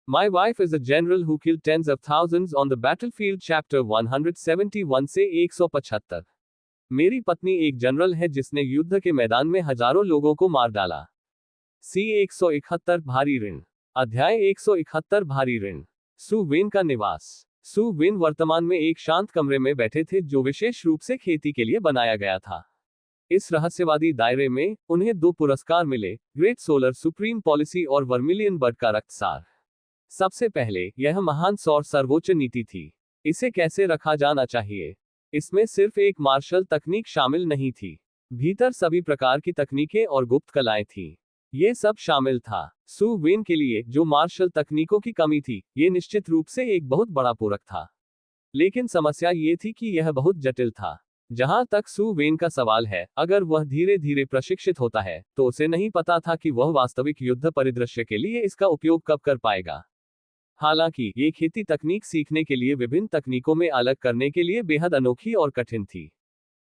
My wife is a general who killed tens of thousands on the battlefield. Chapter 171 से 175। मेरी पत्नी एक general है जिसने युद्ध के मैदान में हजारों लोगों को मार डाला। सी 171 भारी ऋण। अध्याय 171 भारी ऋण। सु वेन का निवास। सु वेन वर्तमान में एक शांत कमरे में बैठे थे जो विशेष रूप से खेती के लिए बनाया गया था। इस रहस्यवादी दायरे में उन्हें 2 पुरस्कार मिले, ग्रेट सोलर सुप्रीम पॉलिसी और वर्मिलियन बर्ड का रक्तसार। सबसे पहले, यह महान सौर सर्वोच्च नीति थी। इसे कैसे रखा जाना चाहिए, इसमें सिर्फ एक मार्शल तकनीक शामिल नहीं थी। भीतर सभी प्रकार की तकनीकें और गुप्त कलाएं थीं। ये सब शामिल था। सु वेन के लिए जो मार्शल तकनीकों की कमी थी, ये निश्चित रूप से एक बहुत बड़ा पूरक था। लेकिन समस्या ये थी कि यह बहुत जटिल था। जहां तक सु वेन का सवाल है, अगर वह धीरे धीरे प्रशिक्षित होता है, तो उसे नहीं पता था कि वह वास्तविक युद्ध परिदृश्य के लिए इसका उपयोग कब कर पाएगा। हालांकि ये खेती तकनीक सीखने के लिए विभिन्न तकनीकों में अलग करने के लिए बेहद अनोखी और कठिन थी।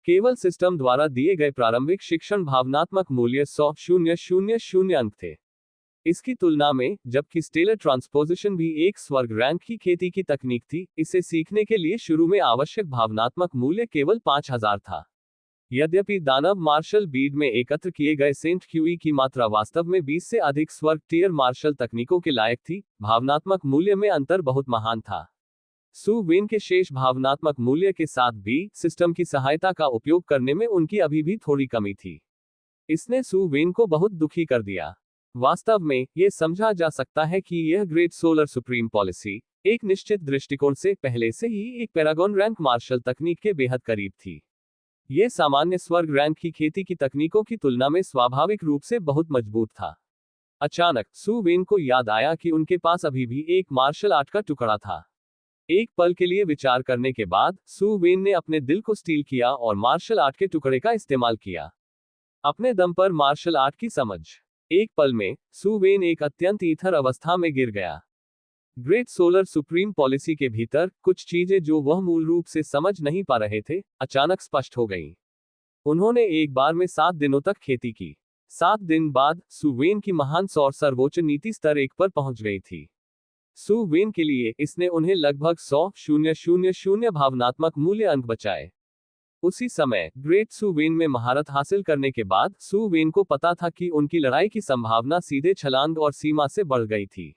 केवल सिस्टम द्वारा दिए गए प्रारंभिक शिक्षण भावनात्मक मूल्य 100,000 अंक थे। इसकी तुलना में, जबकि स्टेलर ट्रांसपोजिशन भी एक स्वर्ग रैंक की खेती की तकनीक थी, इसे सीखने के लिए शुरू में आवश्यक भावनात्मक मूल्य केवल 5000 था। यद्यपि दानव मार्शल बीड में एकत्र किए गए सेंट क्यूई की मात्रा वास्तव में 20 से अधिक स्वर्ग टियर मार्शल तकनीकों के लायक थी, भावनात्मक मूल्य में अंतर बहुत महान था। सु वेन के शेष भावनात्मक मूल्य के साथ भी सिस्टम की सहायता का उपयोग करने में उनकी अभी भी थोड़ी कमी थी। इसने सु वेन को बहुत दुखी कर दिया। वास्तव में, यह समझा जा सकता है कि यह ग्रेट सोलर सुप्रीम पॉलिसी एक निश्चित दृष्टिकोण से पहले से ही एक पैरागॉन रैंक मार्शल तकनीक के बेहद करीब थी। यह सामान्य स्वर्ग रैंक की खेती की तकनीकों की तुलना में स्वाभाविक रूप से बहुत मजबूत था। अचानक सु वेन को याद आया कि उनके पास अभी भी एक मार्शल आर्ट का टुकड़ा था। एक पल के लिए विचार करने के बाद सु वेन ने अपने दिल को स्टील किया और मार्शल आर्ट के टुकड़े का इस्तेमाल किया। अपने दम पर मार्शल आर्ट की समझ। एक पल में सु वेन एक अत्यंत ईथर अवस्था में गिर गया। ग्रेट सोलर सुप्रीम पॉलिसी के भीतर कुछ चीजें जो वह मूल रूप से समझ नहीं पा रहे थे, अचानक स्पष्ट हो गईं। उन्होंने एक बार में 7 दिनों तक खेती की। 7 दिन बाद सु वेन की महान सौर सर्वोच्च नीति स्तर 1 पर पहुंच गई थी। सु वेन के लिए इसने उन्हें लगभग 100,000 भावनात्मक मूल्य अंक बचाए। उसी समय ग्रेट सु वेन में महारत हासिल करने के बाद सु वेन को पता था कि उनकी लड़ाई की संभावना सीधे छलांग और सीमा से बढ़ गई थी।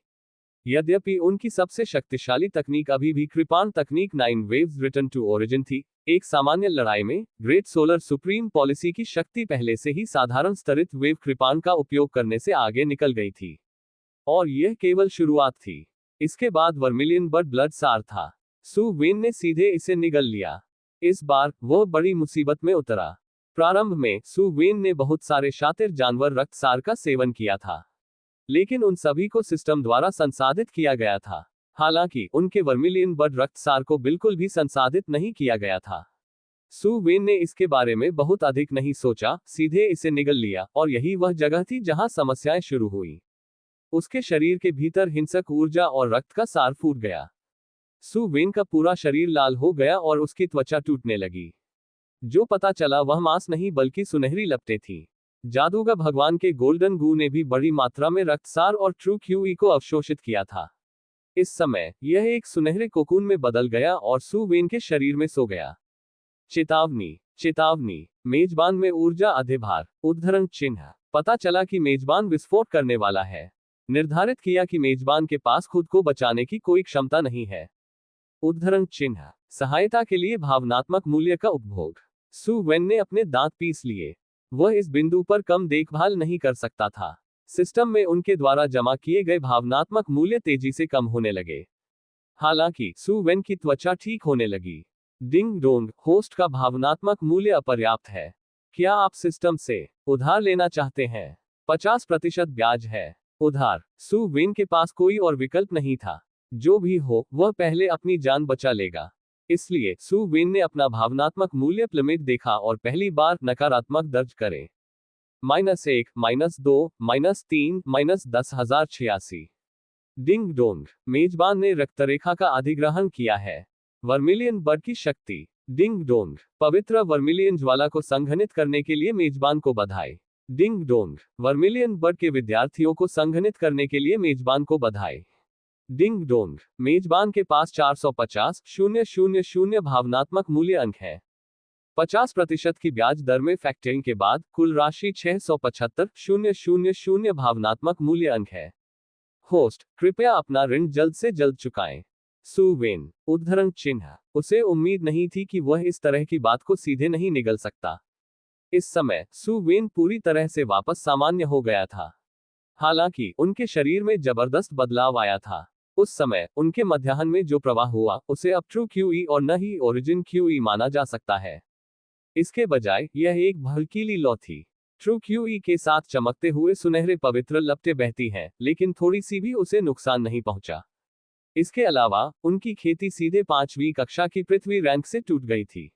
यद्यपि उनकी सबसे शक्तिशाली तकनीक अभी भी कृपाण तकनीक 9 वेव्स रिटर्न टू ओरिजिन थी, एक सामान्य लड़ाई में ग्रेट सोलर सुप्रीम पॉलिसी की शक्ति पहले से ही साधारण स्तरित वेव कृपाण का उपयोग करने से आगे निकल गई थी। और यह केवल शुरुआत थी। इसके बाद वर्मिलियन बर्ड ब्लड सार था। सु वेन ने सीधे इसे निगल लिया। इस बार वह बड़ी मुसीबत में उतरा। प्रारंभ में सु वेन ने बहुत सारे शातिर जानवर रक्त सार का सेवन किया था, लेकिन उन सभी को सिस्टम द्वारा संसाधित किया गया था। हालांकि उनके वर्मिलियन बर्ड रक्तसार को बिल्कुल भी संसाधित नहीं किया गया था। सु वेन ने इसके बारे में बहुत अधिक नहीं सोचा, सीधे इसे निगल लिया, और यही वह जगह थी जहां समस्याएं शुरू हुई। उसके शरीर के भीतर हिंसक ऊर्जा और रक्त का सार फूट गया। सु वेन का पूरा शरीर लाल हो गया और उसकी त्वचा टूटने लगी। जो पता चला वह मांस नहीं बल्कि सुनहरी लपटें थीं। जादूगर भगवान के गोल्डन गू ने भी बड़ी मात्रा में रक्तसार और ट्रू क्यूई को अवशोषित किया था। इस समय यह एक सुनहरे कोकून में बदल गया और सु वेन के शरीर में सो गया। चेतावनी, चेतावनी, मेजबान में ऊर्जा अधिभार, उद्धरण चिन्ह। पता चला कि मेजबान विस्फोट करने वाला है। निर्धारित किया कि मेजबान के पास खुद को बचाने की कोई क्षमता नहीं है। उद्धरण चिन्ह। सहायता के लिए भावनात्मक मूल्य का उपभोग। सु वेन ने अपने दांत पीस लिए। वह इस बिंदु पर कम देखभाल नहीं कर सकता था। सिस्टम में उनके द्वारा जमा किए गए भावनात्मक मूल्य तेजी से कम होने लगे। हालांकि सु वेन की त्वचा ठीक होने लगी। डिंग डोंग, होस्ट का भावनात्मक मूल्य अपर्याप्त है। क्या आप सिस्टम से उधार लेना चाहते हैं? 50% ब्याज है। उधार। सु वेन के पास कोई और विकल्प नहीं था। जो भी हो, वह पहले अपनी जान बचा लेगा। इसलिए सु वेन ने अपना भावनात्मक मूल्य प्लमेट देखा और पहली बार नकारात्मक दर्ज करे। -1, -2, -3, -10,086। डिंग डोंग, मेजबान ने रक्तरेखा का अधिग्रहण किया है। वर्मिलियन बर्ड की शक्ति। डिंग डोंग, पवित्र वर्मिलियन ज्वाला को संघनित करने के लिए मेजबान को बधाई। डिंग डोंग, वर्मिलियन बर्ड के विद्यार्थियों को संघनित करने के लिए मेजबान को बधाई। डिंग डोंग, मेजबान के पास 450,000 भावनात्मक मूल्य अंक है। 50% की ब्याज दर में फैक्टरिंग के बाद कुल राशि 675,000 भावनात्मक मूल्य अंक है। होस्ट, कृपया अपना ऋण जल्द से जल्द चुकाएं। सू वेन, उद्धरण चिन्ह, उसे उम्मीद नहीं थी कि वह इस तरह की बात को सीधे नहीं निगल सकता। इस समय सू वेन पूरी तरह से वापस सामान्य हो गया था। हालांकि उनके शरीर में जबरदस्त बदलाव आया था। उस समय उनके मध्याह्न में जो प्रवाह हुआ उसे अब ट्रू क्यूई और न ही ओरिजिन क्यूई माना जा सकता है। इसके बजाय यह एक भड़कीली लौ थी। ट्रू क्यूई के साथ चमकते हुए सुनहरे पवित्र लपटें बहती हैं, लेकिन थोड़ी सी भी उसे नुकसान नहीं पहुंचा। इसके अलावा उनकी खेती सीधे 5वीं कक्षा की पृथ्वी रैंक से टूट गई थी।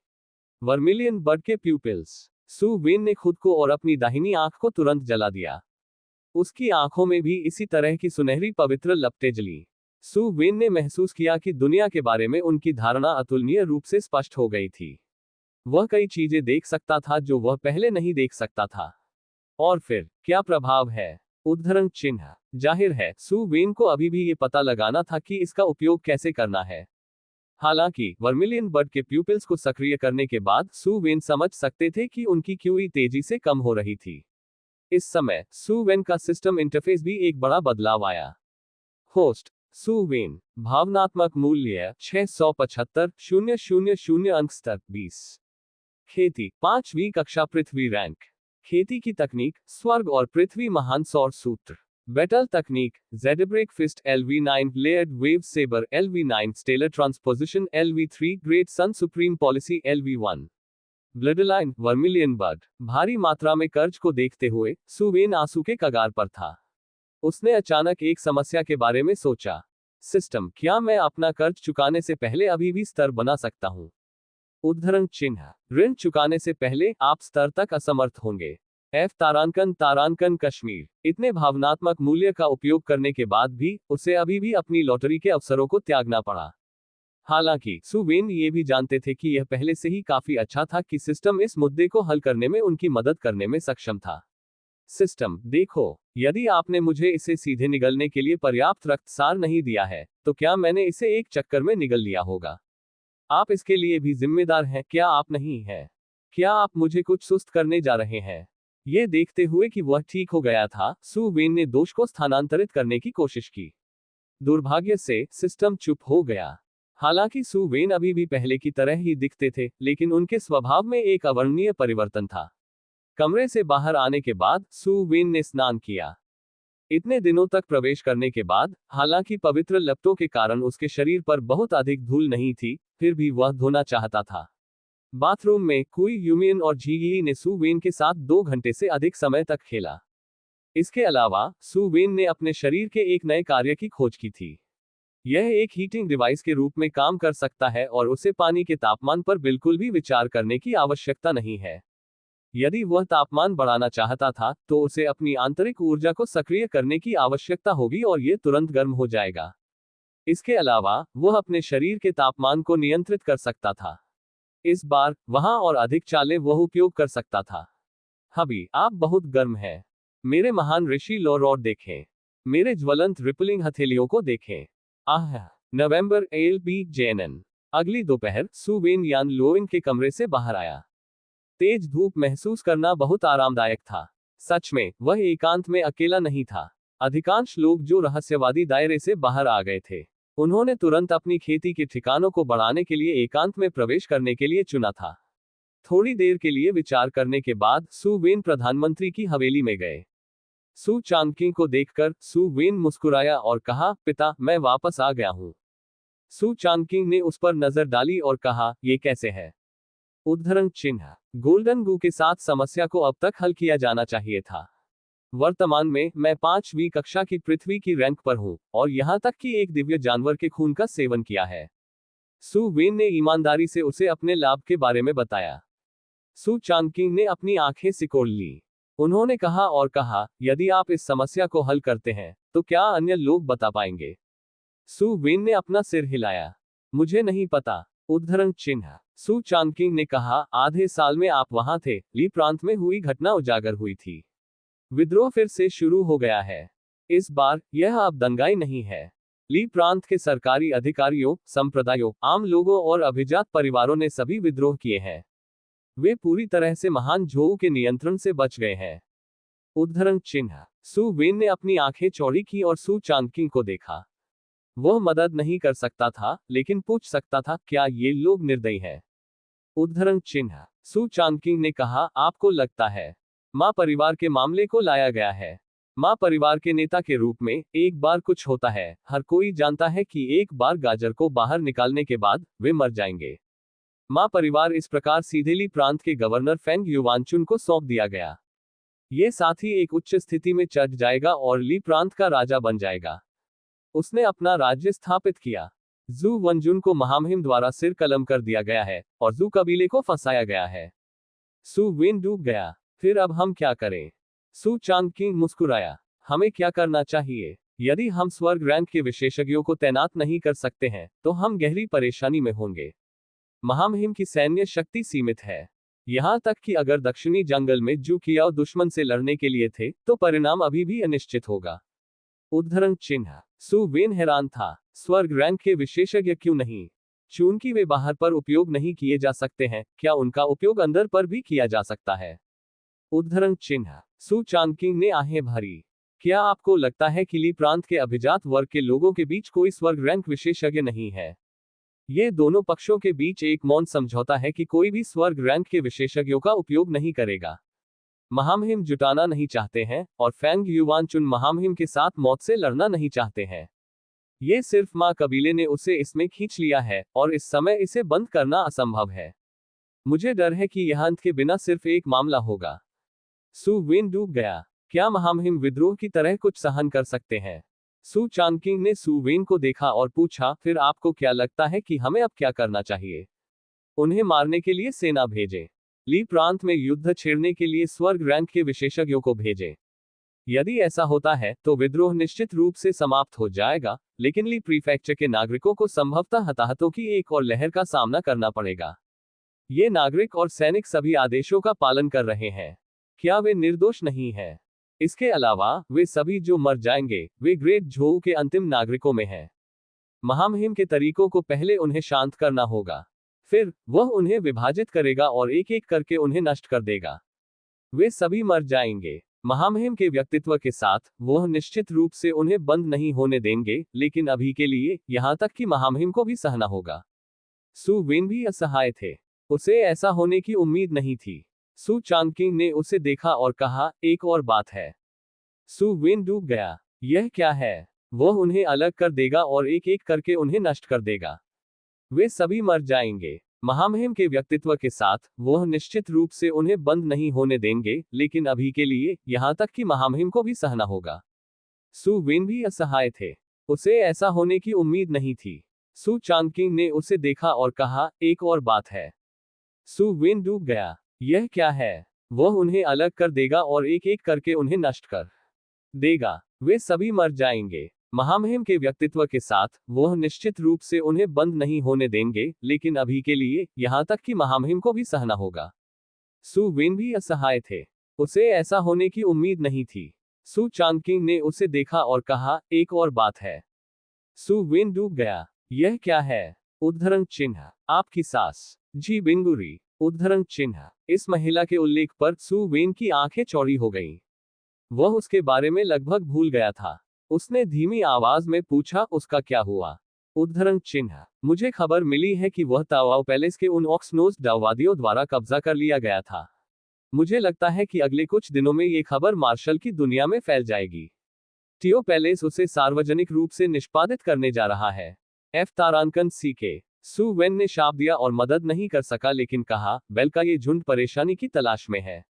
वर्मिलियन बर्ड के प्यूपिल्स। सू वेन ने खुद को और अपनी दाहिनी आंख को तुरंत जला दिया। उसकी आंखों में भी इसी तरह की सुनहरी पवित्र लपटें जली। सू वेन ने महसूस किया कि दुनिया के बारे में उनकी धारणा अतुलनीय रूप से स्पष्ट हो गई थी। वह कई चीजें देख सकता था जो वह पहले नहीं देख सकता था। और फिर क्या प्रभाव है? उद्धरण चिन्ह, जाहिर है सू वेन को अभी भी ये पता लगाना था कि इसका उपयोग कैसे करना है। हालांकि वर्मिलियन बर्ड के प्यूपिल्स को सक्रिय करने के बाद सू वेन समझ सकते थे कि उनकी क्यूई तेजी से कम हो रही थी। इस समय सू वेन का सिस्टम इंटरफेस भी एक बड़ा बदलाव आया। होस्ट, सू वेन, भावनात्मक मूल्य 675,000 अंक स्तर 20। खेती 5वीं कक्षा पृथ्वी रैंक। खेती की तकनीक स्वर्ग और पृथ्वी महान सौर सूत्र। बैटल तकनीक jadebreak fist LV9 layered wave saber LV9 stellar transposition LV3 great sun supreme policy LV1। Bloodline vermilion bird. भारी मात्रा में कर्ज को देखते हुए सू वेन आंसू के कगार पर था। उसने अचानक एक समस्या के बारे में सोचा। सिस्टम, क्या मैं अपना कर्ज चुकाने से पहले अभी भी स्तर बना सकता हूं? उद्धरण चिन्ह, ऋण चुकाने से पहले आप स्तर तक असमर्थ होंगे। तारांकन कश्मीर। इतने भावनात्मक मूल्य का उपयोग करने के बाद भी उसे अभी भी अपनी लॉटरी के अवसरों को त्यागना पड़ा। हालांकि सू वेन ये भी जानते थे कि यह पहले से ही काफी अच्छा था कि सिस्टम इस मुद्दे को हल करने में उनकी मदद करने में सक्षम था। सिस्टम, देखो, यदि आपने मुझे इसे सीधे निगलने के लिए पर्याप्त रक्तसार नहीं दिया है, तो क्या मैंने इसे एक चक्कर में निगल लिया होगा? आप इसके लिए भी जिम्मेदार हैं, क्या आप नहीं हैं? क्या आप मुझे कुछ सुस्त करने जा रहे हैं? ये देखते हुए कि वह ठीक हो गया था, सू वेन ने दोष को स्थानांतरित करने की कोशिश की। दुर्भाग्य से सिस्टम चुप हो गया। हालांकि सू वेन अभी भी पहले की तरह ही दिखते थे, लेकिन उनके स्वभाव में एक अवर्णनीय परिवर्तन था। कमरे से बाहर आने के बाद सू वेन ने स्नान किया। इतने दिनों तक प्रवेश करने के बाद, हालांकि पवित्र लपटों के कारण उसके शरीर पर बहुत अधिक धूल नहीं थी, फिर भी वह धोना चाहता था। बाथरूम में कुई यूमियन और झीगी ने सू वेन के साथ 2 घंटे से अधिक समय तक खेला। इसके अलावा सू वेन ने अपने शरीर के एक नए कार्य की खोज की थी। यह एक हीटिंग डिवाइस के रूप में काम कर सकता है और उसे पानी के तापमान पर बिल्कुल भी विचार करने की आवश्यकता नहीं है। यदि वह तापमान बढ़ाना चाहता था, तो उसे अपनी आंतरिक ऊर्जा को सक्रिय करने की आवश्यकता होगी और यह तुरंत गर्म हो जाएगा। इसके अलावा वह अपने शरीर के तापमान को नियंत्रित कर सकता था। इस बार वहां और अधिक चालें वह उपयोग कर सकता था। हबी, आप बहुत गर्म हैं। मेरे महान ऋषि लोरॉड देखें। मेरे ज्वलंत रिपलिंग हथेलियों को देखें। आह। नवंबर LB JNN। अगली दोपहर सू वेन यान लोइंग के कमरे से बाहर आया। तेज धूप महसूस करना बहुत आरामदायक था। सच में वह एकांत में अकेला नहीं था। अधिकांश लोग जो रहस्यवादी दायरे से बाहर आ गए थे, उन्होंने तुरंत अपनी खेती के ठिकानों को बढ़ाने के लिए एकांत में प्रवेश करने के लिए चुना था। थोड़ी देर के लिए विचार करने के बाद सू वेन प्रधानमंत्री की हवेली में गए। सू चांगकिंग को देखकर सू वेन मुस्कुराया और कहा, पिता, मैं वापस आ गया हूं। सू चांगकिंग ने उस पर नजर डाली और कहा, ये कैसे है? उद्धरण चिन्ह, गोल्डन गू के साथ समस्या को अब तक हल किया जाना चाहिए था। वर्तमान में मैं 5वीं कक्षा की पृथ्वी की रैंक पर हूं, और यहां तक कि एक दिव्य जानवर के खून का सेवन किया है। सू वेन ने ईमानदारी से उसे अपने लाभ के बारे में बताया। सू चांगकिंग ने अपनी आंखें सिकोड़ ली। उन्होंने कहा और कहा, यदि आप इस समस्या को हल करते हैं, तो क्या अन्य लोग बता पाएंगे? सू वेन ने अपना सिर हिलाया। मुझे नहीं पता। उद्धरण चिन्ह, सू चांगकिंग ने कहा, आधे साल में आप वहां थे, ली प्रांत में हुई घटना उजागर हुई थी। विद्रोह फिर से शुरू हो गया है। इस बार यह अब दंगाई नहीं है। ली प्रांत के सरकारी अधिकारियों, संप्रदायों, आम लोगों और अभिजात परिवारों ने सभी विद्रोह किए हैं। वे पूरी तरह से महान झोऊ के नियंत्रण से बच गए हैं। उद्धरण चिन्ह। सु वेन ने अपनी आंखें चौड़ी की और सु चांगकिंग को देखा। वह मदद नहीं कर सकता था, लेकिन पूछ सकता था, क्या ये लोग निर्दयी हैं? उद्धरण चिन्ह। सु चांगकिंग ने कहा, आपको लगता है मां परिवार के मामले को लाया गया है। मां परिवार के नेता के रूप में, एक बार कुछ होता है, हर कोई जानता है कि एक बार गाजर को बाहर निकालने के बाद वे मर जाएंगे। मां परिवार इस प्रकार सीधे ली प्रांत के गवर्नर फेंग युवानचुन को सौंप दिया गया। ये साथ ही एक उच्च स्थिति में चढ़ जाएगा और ली प्रांत का राजा बन जाएगा। उसने अपना राज्य स्थापित किया। जू वनजुन को महामहिम द्वारा सिर कलम कर दिया गया है और जू कबीले को फंसाया गया है। सु वेन डूब गया। फिर अब हम क्या करें? सु चांगकिंग मुस्कुराया। हमें क्या करना चाहिए? यदि हम स्वर्ग रैंक के विशेषज्ञों को तैनात नहीं कर सकते हैं, तो हम गहरी परेशानी में होंगे। महामहिम की सैन्य शक्ति सीमित है। यहां तक कि अगर दक्षिणी जंगल में जू कियाओ दुश्मन से लड़ने के लिए थे, तो परिणाम अभी भी अनिश्चित होगा। उद्धरण चिन्ह। सु वेन हैरान था। स्वर्ग रैंक के विशेषज्ञ क्यों नहीं? चूंकि वे बाहर पर उपयोग नहीं किए जा सकते हैं, क्या उनका उपयोग अंदर पर भी किया जा सकता है? उद्धरण चिन्ह। सु चांगकिंग ने आहें भरी। क्या आपको लगता है कि ली प्रांत के अभिजात वर्ग के लोगों के बीच कोई स्वर्ग रैंक विशेषज्ञ नहीं है? ये दोनों पक्षों के बीच एक मौन समझौता है कि कोई भी स्वर्ग रैंक के विशेषज्ञों का उपयोग नहीं करेगा। महामहिम जुटाना नहीं चाहते हैं, और फेंग युवानचुन महामहिम के साथ मौत से लड़ना नहीं चाहते हैं। ये सिर्फ मां कबीले ने उसे इसमें खींच लिया है, और इस समय इसे बंद करना असंभव है। मुझे डर है कि यह अंत के बिना सिर्फ एक मामला होगा। सु वेन डूब गया। क्या महामहिम विद्रोह की तरह कुछ सहन कर सकते हैं? सु चांगकिंग ने सु वेन को देखा और पूछा, फिर आपको क्या लगता है कि हमें अब क्या करना चाहिए? उन्हें मारने के लिए सेना भेजें। ली प्रांत में युद्ध छेड़ने के लिए स्वर्ग रैंक के विशेषज्ञों को भेजें। यदि ऐसा होता है, तो विद्रोह निश्चित रूप से समाप्त हो जाएगा, लेकिन ली प्रीफेक्चर के नागरिकों को संभवतः हताहतों की एक और लहर का सामना करना पड़ेगा। ये नागरिक और सैनिक सभी आदेशों का पालन कर रहे हैं। क्या वे निर्दोष नहीं हैं? इसके अलावा, वे सभी जो मर जाएंगे, वे ग्रेट झोऊ के अंतिम नागरिकों में हैं। महामहिम के तरीकों को पहले उन्हें शांत करना होगा। फिर, वह उन्हें विभाजित करेगा और एक एक करके उन्हें नष्ट कर देगा। वे सभी मर जाएंगे। महामहिम के व्यक्तित्व के साथ, वह निश्चित रूप से उन्हें बंद नहीं होने देंगे, लेकिन अभी के लिए, यहां तक कि महामहिम को भी सहना होगा। सु वेन भी असहाय थे। उसे ऐसा होने की उम्मीद नहीं थी। सु चांगकिंग ने उसे देखा और कहा, एक और बात है। सु वेन डूब गया। यह क्या है? वह उन्हें अलग कर देगा और एक एक करके उन्हें नष्ट कर देगा। वे सभी मर जाएंगे। महामहिम के व्यक्तित्व के साथ, वह निश्चित रूप से उन्हें बंद नहीं होने देंगे, लेकिन अभी के लिए, यहां तक कि महामहिम को भी सहना होगा। सु वेन भी असहाय थे। उसे ऐसा होने की उम्मीद नहीं थी। सु चांगकिंग ने उसे देखा और कहा, एक और बात है। सु वेन डूब गया। यह क्या है? वह उन्हें अलग कर देगा और एक एक करके उन्हें नष्ट कर देगा। वे सभी मर जाएंगे। महामहिम के व्यक्तित्व के साथ, वह निश्चित रूप से उन्हें बंद नहीं होने देंगे, लेकिन अभी के लिए, यहां तक कि महामहिम को भी सहना होगा। सु वेन भी असहाय थे। उसे ऐसा होने की उम्मीद नहीं थी। सु चांगकिंग ने उसे देखा और कहा, एक और बात है। सु वेन डूब गया। यह क्या है? उद्धरण चिन्ह। आपकी सास। जी बिंगुरी। उद्धरण चिन्ह। इस महिला के उल्लेख पर सु वेन की आंखें चौड़ी हो गईं। वह उसके बारे में लगभग भूल गया था। उसने धीमी आवाज में पूछा, उसका क्या हुआ? उद्धरण चिन्ह। मुझे खबर मिली है कि वह तावाओ पैलेस के उन ऑक्सनोज डाउवादियों द्वारा कब्जा कर लिया गया था। मुझे लगता है कि अगले कुछ दिनों में ये खबर मार्शल की दुनिया में फैल जाएगी। टियो पैलेस उसे सार्वजनिक रूप से निष्पादित करने जा रहा है। एफ तारांकन सी के। सु वेन ने शाप दिया और मदद नहीं कर सका, लेकिन कहा, बेल का ये झुंड परेशानी की तलाश में है।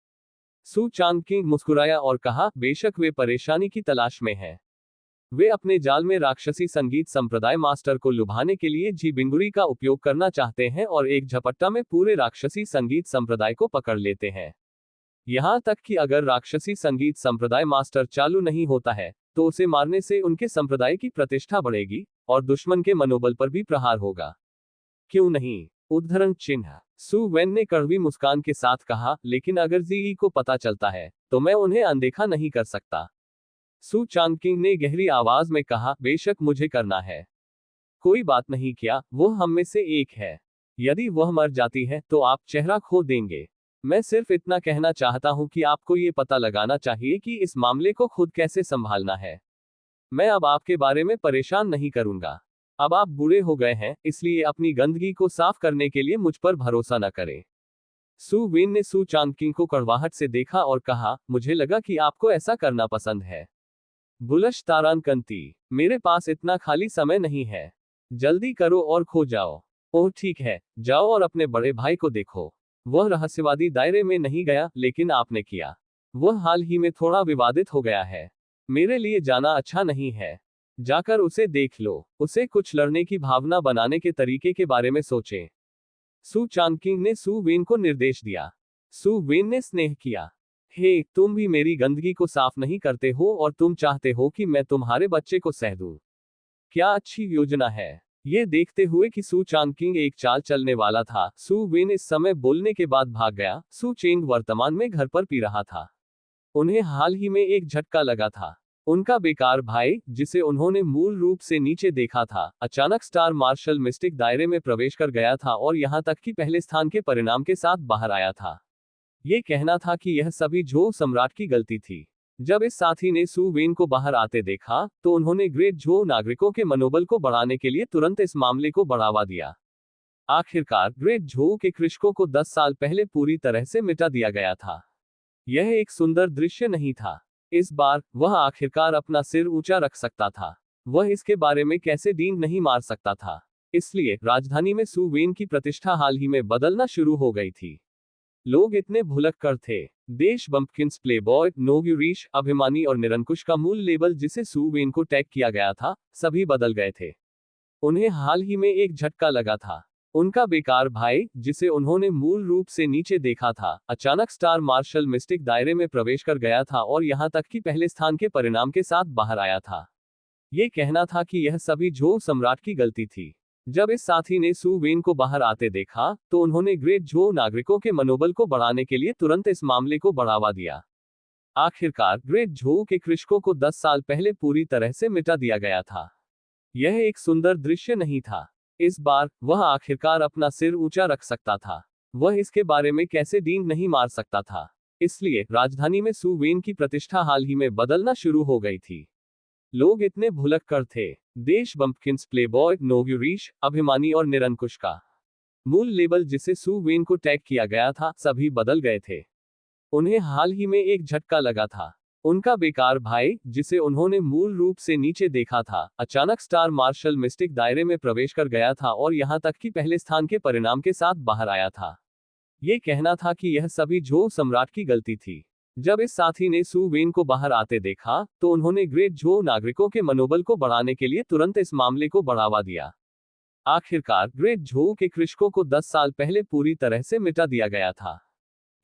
सु चांगकिंग मुस्कुराया और कहा, बेशक वे परेशानी की तलाश में हैं। वे अपने जाल में राक्षसी संगीत संप्रदाय मास्टर को लुभाने के लिए जी बिंगुरी का उपयोग करना चाहते हैं और एक झपट्टा में पूरे राक्षसी संगीत संप्रदाय को पकड़ लेते हैं। यहां तक कि अगर राक्षसी संगीत संप्रदाय मास्टर चालू नहीं होता है, तो उसे मारने से उनके संप्रदाय की प्रतिष्ठा बढ़ेगी, और दुश्मन के मनोबल पर भी प्रहार होगा। क्यों नहीं? उद्धरण चिन्ह। सु वेन ने कड़वी मुस्कान के साथ कहा, लेकिन अगर जी को पता चलता है, तो मैं उन्हें अनदेखा नहीं कर सकता। सू चांगकिंग ने गहरी आवाज में कहा, बेशक मुझे करना है। कोई बात नहीं, क्या वो हम में से एक है? यदि वह मर जाती है तो आप चेहरा खो देंगे। मैं सिर्फ इतना कहना चाहता हूं कि आपको ये पता लगाना चाहिए कि इस मामले को खुद कैसे संभालना है। मैं अब आपके बारे में परेशान नहीं करूंगा। अब आप बूढ़े हो गए हैं, इसलिए अपनी गंदगी को साफ करने के लिए मुझ पर भरोसा न करें। सू वेन ने सू चांगकिंग को कड़वाहट से देखा और कहा, मुझे लगा कि आपको ऐसा करना पसंद है। बुलश तारान कंती, मेरे पास इतना खाली समय नहीं है। जल्दी करो और खो जाओ। ओह ठीक है, जाओ और अपने बड़े भाई को देखो। वह रहस्यवादी दायरे में नहीं गया, लेकिन आपने किया। वह हाल ही में थोड़ा विवादित हो गया है। मेरे लिए जाना अच्छा नहीं है। जाकर उसे देख लो। उसे कुछ लड़ने की भावना बनाने के तरीके के बारे में सोचें। सू चांगकिंग ने सू वेन को निर्देश दिया। सू वेन ने स्नेह किया। हे, तुम भी मेरी गंदगी को साफ नहीं करते हो और तुम चाहते हो कि मैं तुम्हारे बच्चे को सह दूं। क्या अच्छी योजना है। ये देखते हुए कि सू चांगकिंग एक चाल चलने वाला था, सू वेन इस समय बोलने के बाद भाग गया। सू चेंग वर्तमान में घर पर पी रहा था। उन्हें हाल ही में एक झटका लगा था। उनका बेकार भाई, जिसे उन्होंने मूल रूप से नीचे देखा था, अचानक स्टार मार्शल मिस्टिक दायरे में प्रवेश कर गया था और यहां तक कि पहले स्थान के परिणाम के साथ बाहर आया था। ये कहना था कि यह सभी झो सम्राट की गलती थी। जब इस साथी ने सू वेन को बाहर आते देखा, तो उन्होंने ग्रेट झो नागरिकों के मनोबल को बढ़ाने के लिए तुरंत इस मामले को बढ़ावा दिया। आखिरकार ग्रेट झो के कृषकों को 10 साल पहले पूरी तरह से मिटा दिया गया था। यह एक सुंदर दृश्य नहीं था। इस बार वह आखिरकार अपना सिर ऊंचा रख सकता था। वह इसके बारे में कैसे डींग नहीं मार सकता था। इसलिए राजधानी में सू वेन की प्रतिष्ठा हाल ही में बदलना शुरू हो गई थी। लोग इतने भुलक्कड़ थे। देश बम्पकिंस, प्लेबॉय, नोग्यूरिश, अभिमानी और निरंकुश का मूल लेबल जिसे सू वेन को टैग किया गया था, सभी बदल गए थे। उन्हें हाल ही में एक झटका लगा था। उनका बेकार भाई, जिसे उन्होंने मूल रूप से नीचे देखा था, अचानक स्टार मार्शल मिस्टिक दायरे में प्रवेश कर गया था और यहां तक कि पहले स्थान के परिणाम के साथ बाहर आया था। ये कहना था कि यह सभी झो सम्राट की गलती थी। जब इस साथी ने सू वेन को बाहर आते देखा, तो उन्होंने ग्रेट झो नागरिकों के मनोबल को बढ़ाने के लिए तुरंत इस मामले को बढ़ावा दिया। आखिरकार ग्रेट झो के कृषकों को 10 साल पहले पूरी तरह से मिटा दिया गया था। यह एक सुंदर दृश्य नहीं था। इस बार वह आखिरकार अपना सिर ऊंचा रख सकता था। वह इसके बारे में कैसे डींग नहीं मार सकता था। इसलिए राजधानी में सू वेन की प्रतिष्ठा हाल ही में बदलना शुरू हो गई थी। लोग इतने भुलक्कड़ थे। देश बम्पकिंस, प्लेबॉय, नोग्यूरिश, अभिमानी और निरंकुश का मूल लेबल जिसे सू वेन को टैग किया गया था, सभी बदल गए थे। उन्हें हाल ही में एक झटका लगा था। उनका बेकार भाई, जिसे उन्होंने मूल रूप से नीचे देखा था, अचानक स्टार मार्शल मिस्टिक दायरे में प्रवेश कर गया था और यहां तक कि पहले स्थान के परिणाम के साथ बाहर आया था। ये कहना था कि यह सभी झो सम्राट की गलती थी। जब इस साथी ने सू वेन को बाहर आते देखा, तो उन्होंने ग्रेट झो नागरिकों के मनोबल को बढ़ाने के लिए तुरंत इस मामले को बढ़ावा दिया। आखिरकार ग्रेट झो के कृषकों को 10 साल पहले पूरी तरह से मिटा दिया गया था।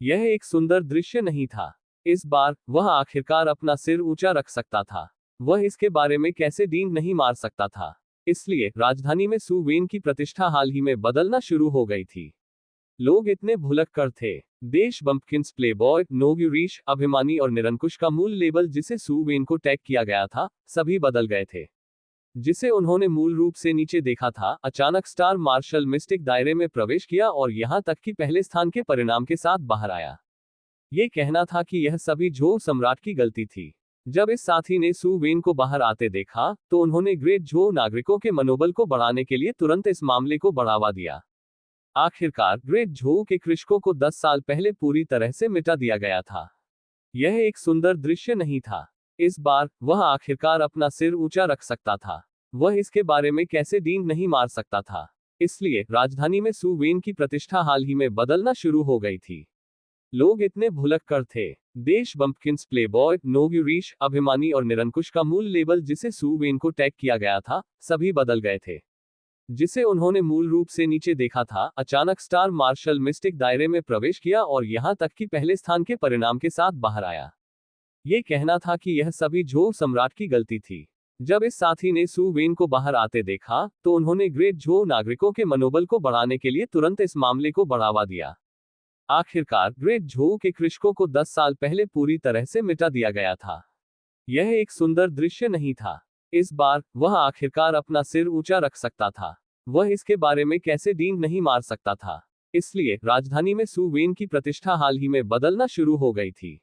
यह एक सुंदर दृश्य नहीं था। इस बार वह आखिरकार अपना सिर ऊंचा रख सकता था। वह इसके बारे में कैसे डींग नहीं मार सकता था। इसलिए राजधानी में सू वेन की प्रतिष्ठा हाल ही में बदलना शुरू हो गई थी। लोग इतने भुलक्कड़ थे। देश बम्पकिंस, प्लेबॉय, नोग्यूरिश, अभिमानी और निरंकुश का मूल लेबल जिसे सू वेन को टैग किया गया था, सभी बदल गए थे। जिसे उन्होंने मूल रूप से नीचे देखा था, अचानक स्टार मार्शल मिस्टिक दायरे में प्रवेश किया और यहां तक कि पहले स्थान के परिणाम के साथ बाहर आया। ये कहना था कि यह सभी झो सम्राट की गलती थी। जब इस साथी ने सू वेन को बाहर आते देखा, तो उन्होंने ग्रेट झो नागरिकों के मनोबल को बढ़ाने के लिए तुरंत इस मामले को बढ़ावा दिया। आखिरकार ग्रेट झो के कृषकों को 10 साल पहले पूरी तरह से मिटा दिया गया था। यह एक सुंदर दृश्य नहीं था। इस बार वह आखिरकार अपना सिर ऊंचा रख सकता था। वह इसके बारे में कैसे डींग नहीं मार सकता था। इसलिए राजधानी में सू वेन की प्रतिष्ठा हाल ही में बदलना शुरू हो गई थी। लोग इतने भुलक्कड़ थे। देश बम्पकिंस, प्लेबॉय, नोग्यूरिश, अभिमानी और निरंकुश का मूल लेबल जिसे सू वेन को टैग किया गया था, सभी बदल गए थे। जिसे उन्होंने मूल रूप से नीचे देखा था, अचानक स्टार मार्शल मिस्टिक दायरे में प्रवेश किया और यहां तक कि पहले स्थान के परिणाम के साथ बाहर आया। ये कहना था कि यह सभी झो सम्राट की गलती थी। जब इस साथी ने सू वेन को बाहर आते देखा, तो उन्होंने ग्रेट झो नागरिकों के मनोबल को बढ़ाने के लिए तुरंत इस मामले को बढ़ावा दिया। आखिरकार ग्रेट झो के कृषकों को 10 साल पहले पूरी तरह से मिटा दिया गया था। यह एक सुंदर दृश्य नहीं था। इस बार वह आखिरकार अपना सिर ऊंचा रख सकता था। वह इसके बारे में कैसे डींग नहीं मार सकता था। इसलिए राजधानी में सू वेन की प्रतिष्ठा हाल ही में बदलना शुरू हो गई थी।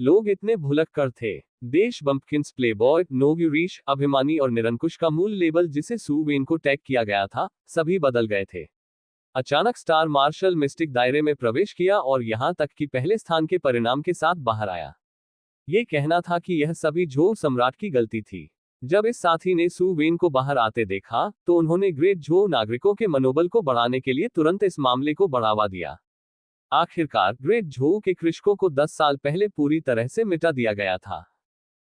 लोग इतने भुलक्कड़ थे। देश बम्पकिंस, प्लेबॉय, नोग्यूरिश, अभिमानी और निरंकुश का मूल लेबल जिसे सू वेन को टैग किया गया था, सभी बदल गए थे। अचानक स्टार मार्शल मिस्टिक दायरे में प्रवेश किया और यहां तक कि पहले स्थान के परिणाम के साथ बाहर आया। ये कहना था कि यह सभी झो सम्राट की गलती थी। जब इस साथी ने सू वेन को बाहर आते देखा, तो उन्होंने ग्रेट झो नागरिकों के मनोबल को बढ़ाने के लिए तुरंत इस मामले को बढ़ावा दिया। आखिरकार ग्रेट झो के कृषकों को 10 साल पहले पूरी तरह से मिटा दिया गया था।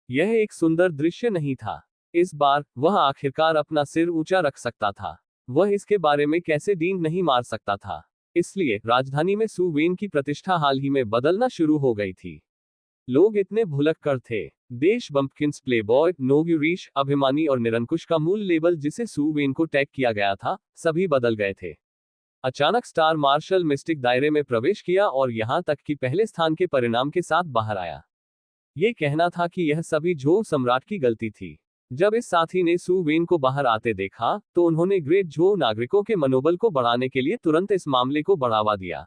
यह एक सुंदर दृश्य नहीं था। इस बार वह आखिरकार अपना सिर ऊंचा रख सकता था। वह इसके बारे में कैसे डींग नहीं मार सकता था। इसलिए राजधानी में सू वेन की प्रतिष्ठा हाल ही में बदलना शुरू हो गई थी। लोग इतने भुलक्कड़ थे। देश बम्पकिंस, प्लेबॉय, नोग्यूरिश, अभिमानी और निरंकुश का मूल लेबल जिसे सू वेन को टैग किया गया था, सभी बदल गए थे। अचानक स्टार मार्शल मिस्टिक दायरे में प्रवेश किया और यहां तक कि पहले स्थान के परिणाम के साथ बाहर आया। ये कहना था कि यह सभी झो सम्राट की गलती थी। जब इस साथी ने सू वेन को बाहर आते देखा, तो उन्होंने ग्रेट झो नागरिकों के मनोबल को बढ़ाने के लिए तुरंत इस मामले को बढ़ावा दिया।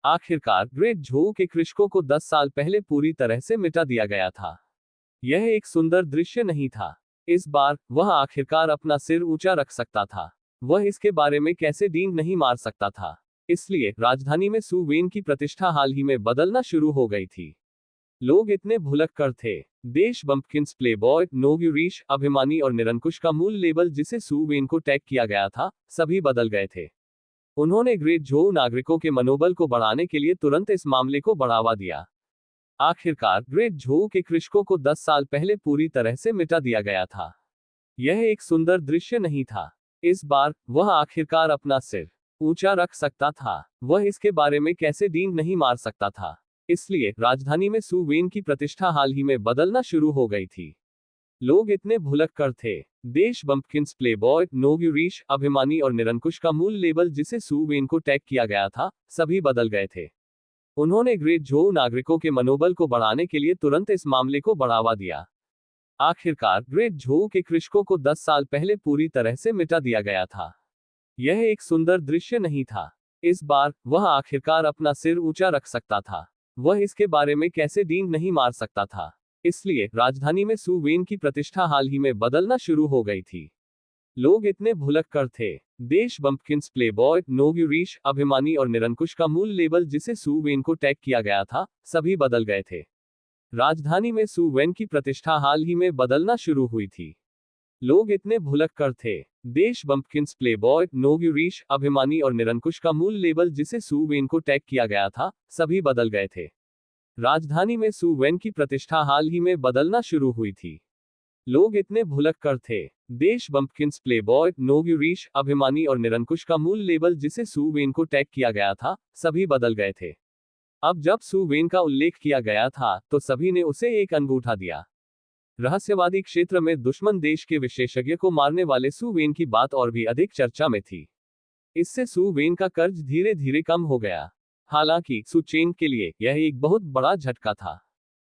आखिरकार ग्रेट झो के कृषकों को 10 साल पहले पूरी तरह से मिटा दिया गया था। यह एक सुंदर दृश्य नहीं था। इस बार वह आखिरकार अपना सिर ऊंचा रख सकता था। वह इसके बारे में कैसे डींग नहीं मार सकता था। इसलिए राजधानी में सू वेन की प्रतिष्ठा हाल ही में बदलना शुरू हो गई थी। लोग इतने भुलक्कड़ थे। देश बम्पकिंस, प्लेबॉय, नोग्यूरिश, अभिमानी और निरंकुश का मूल लेबल जिसे सू वेन को टैग किया गया था, सभी बदल गए थे। उन्होंने ग्रेट झो नागरिकों के मनोबल को बढ़ाने के लिए तुरंत इस मामले को बढ़ावा दिया। आखिरकार ग्रेट झो के कृषकों को 10 साल पहले पूरी तरह से मिटा दिया गया था। यह एक सुंदर दृश्य नहीं था। इस बार वह आखिरकार अपना सिर ऊंचा रख सकता था। वह इसके बारे में कैसे डींग नहीं मार सकता था। इसलिए राजधानी में सू वेन की प्रतिष्ठा हाल ही में बदलना शुरू हो गई थी। लोग इतने भुलक्कड़ थे। देश बम्पकिंस, प्लेबॉय, नोग्यूरिश, अभिमानी और निरंकुश का मूल लेबल जिसे सू वेन को टैग किया गया था, सभी बदल गए थे। उन्होंने ग्रेट झो नागरिकों के मनोबल को बढ़ाने के लिए तुरंत इस मामले को बढ़ावा दिया। आखिरकार ग्रेट झो के कृषकों को 10 साल पहले पूरी तरह से मिटा दिया गया था। यह एक सुंदर दृश्य नहीं था। इस बार वह आखिरकार अपना सिर ऊंचा रख सकता था। वह इसके बारे में कैसे डींग नहीं मार सकता था। इसलिए राजधानी में सू वेन की प्रतिष्ठा हाल ही में बदलना शुरू हो गई थी। लोग इतने भुलक्कड़ थे। देश बम्पकिंस, प्लेबॉय, नोग्यूरिश, अभिमानी और निरंकुश का मूल लेबल जिसे सू वेन को टैग किया गया था, सभी बदल गए थे। राजधानी में सू वेन की प्रतिष्ठा हाल ही में बदलना शुरू हुई थी। लोग इतने भुलक्कड़ थे। देश बम्पकिंस, प्लेबॉय, नोग्यूरिश, अभिमानी और निरंकुश का मूल लेबल जिसे सू वेन को टैग किया गया था, सभी बदल गए थे। राजधानी में सू वेन की प्रतिष्ठा हाल ही में बदलना शुरू हुई थी। लोग इतने भुलक्कड़ थे। देश बम्पकिंस, प्लेबॉय, नोग्यूरिश, अभिमानी और निरंकुश का मूल लेबल जिसे सू वेन को टैग किया गया था, सभी बदल गए थे। अब जब सू वेन का उल्लेख किया गया था, तो सभी ने उसे एक अंगूठा दिया। रहस्यवादी क्षेत्र में दुश्मन देश के विशेषज्ञ को मारने वाले सू वेन की बात और भी अधिक चर्चा में थी। इससे सू वेन का कर्ज धीरे धीरे कम हो गया। हालांकि सू चेंग के लिए यह एक बहुत बड़ा झटका था।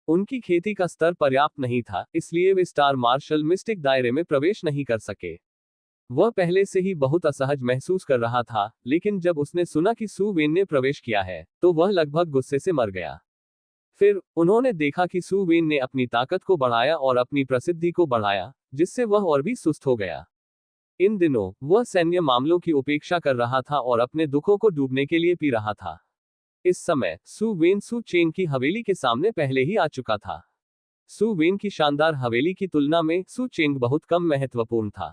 उनकी खेती का स्तर पर्याप्त नहीं था, इसलिए वे स्टार मार्शल मिस्टिक दायरे में प्रवेश नहीं कर सके। वह पहले से ही बहुत असहज महसूस कर रहा था, लेकिन जब उसने सुना कि सू वेन ने प्रवेश किया है, तो वह लगभग गुस्से से मर गया। फिर उन्होंने देखा कि सू वेन ने अपनी ताकत को बढ़ाया और अपनी प्रसिद्धि को बढ़ाया, जिससे वह और भी सुस्त हो गया। इन दिनों वह सैन्य मामलों की उपेक्षा कर रहा था और अपने दुखों को डूबने के लिए पी रहा था। इस समय सू वेन सू चेंग की हवेली के सामने पहले ही आ चुका था। सू वेन की शानदार हवेली की तुलना में सू चेंग बहुत कम महत्वपूर्ण था।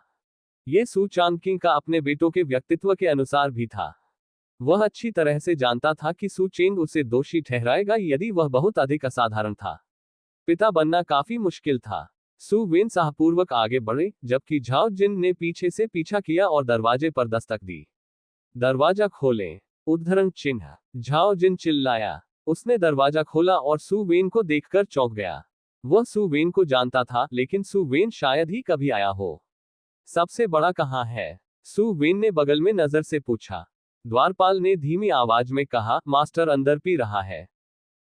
ये सू चांगकिंग का अपने बेटों के व्यक्तित्व के अनुसार भी था। वह अच्छी तरह से जानता था कि सू चेंग उसे दोषी ठहराएगा यदि वह बहुत अधिक असाधारण था। पिता बनना काफी मुश्किल था। सू वेन साहपूर्वक आगे बढ़े, जबकि झाओ जिन ने पीछे से पीछा किया और दरवाजे पर दस्तक दी। दरवाजा खोलें। उद्धरण चिन्ह। झाओ जिन चिल्लाया। उसने दरवाजा खोला और सू वेन को देखकर चौंक गया। वह सू वेन को जानता था, लेकिन सू वेन शायद ही कभी आया हो। सबसे बड़ा कहाँ है? सू वेन ने बगल में नजर से पूछा। द्वारपाल ने धीमी आवाज में कहा, मास्टर अंदर पी रहा है।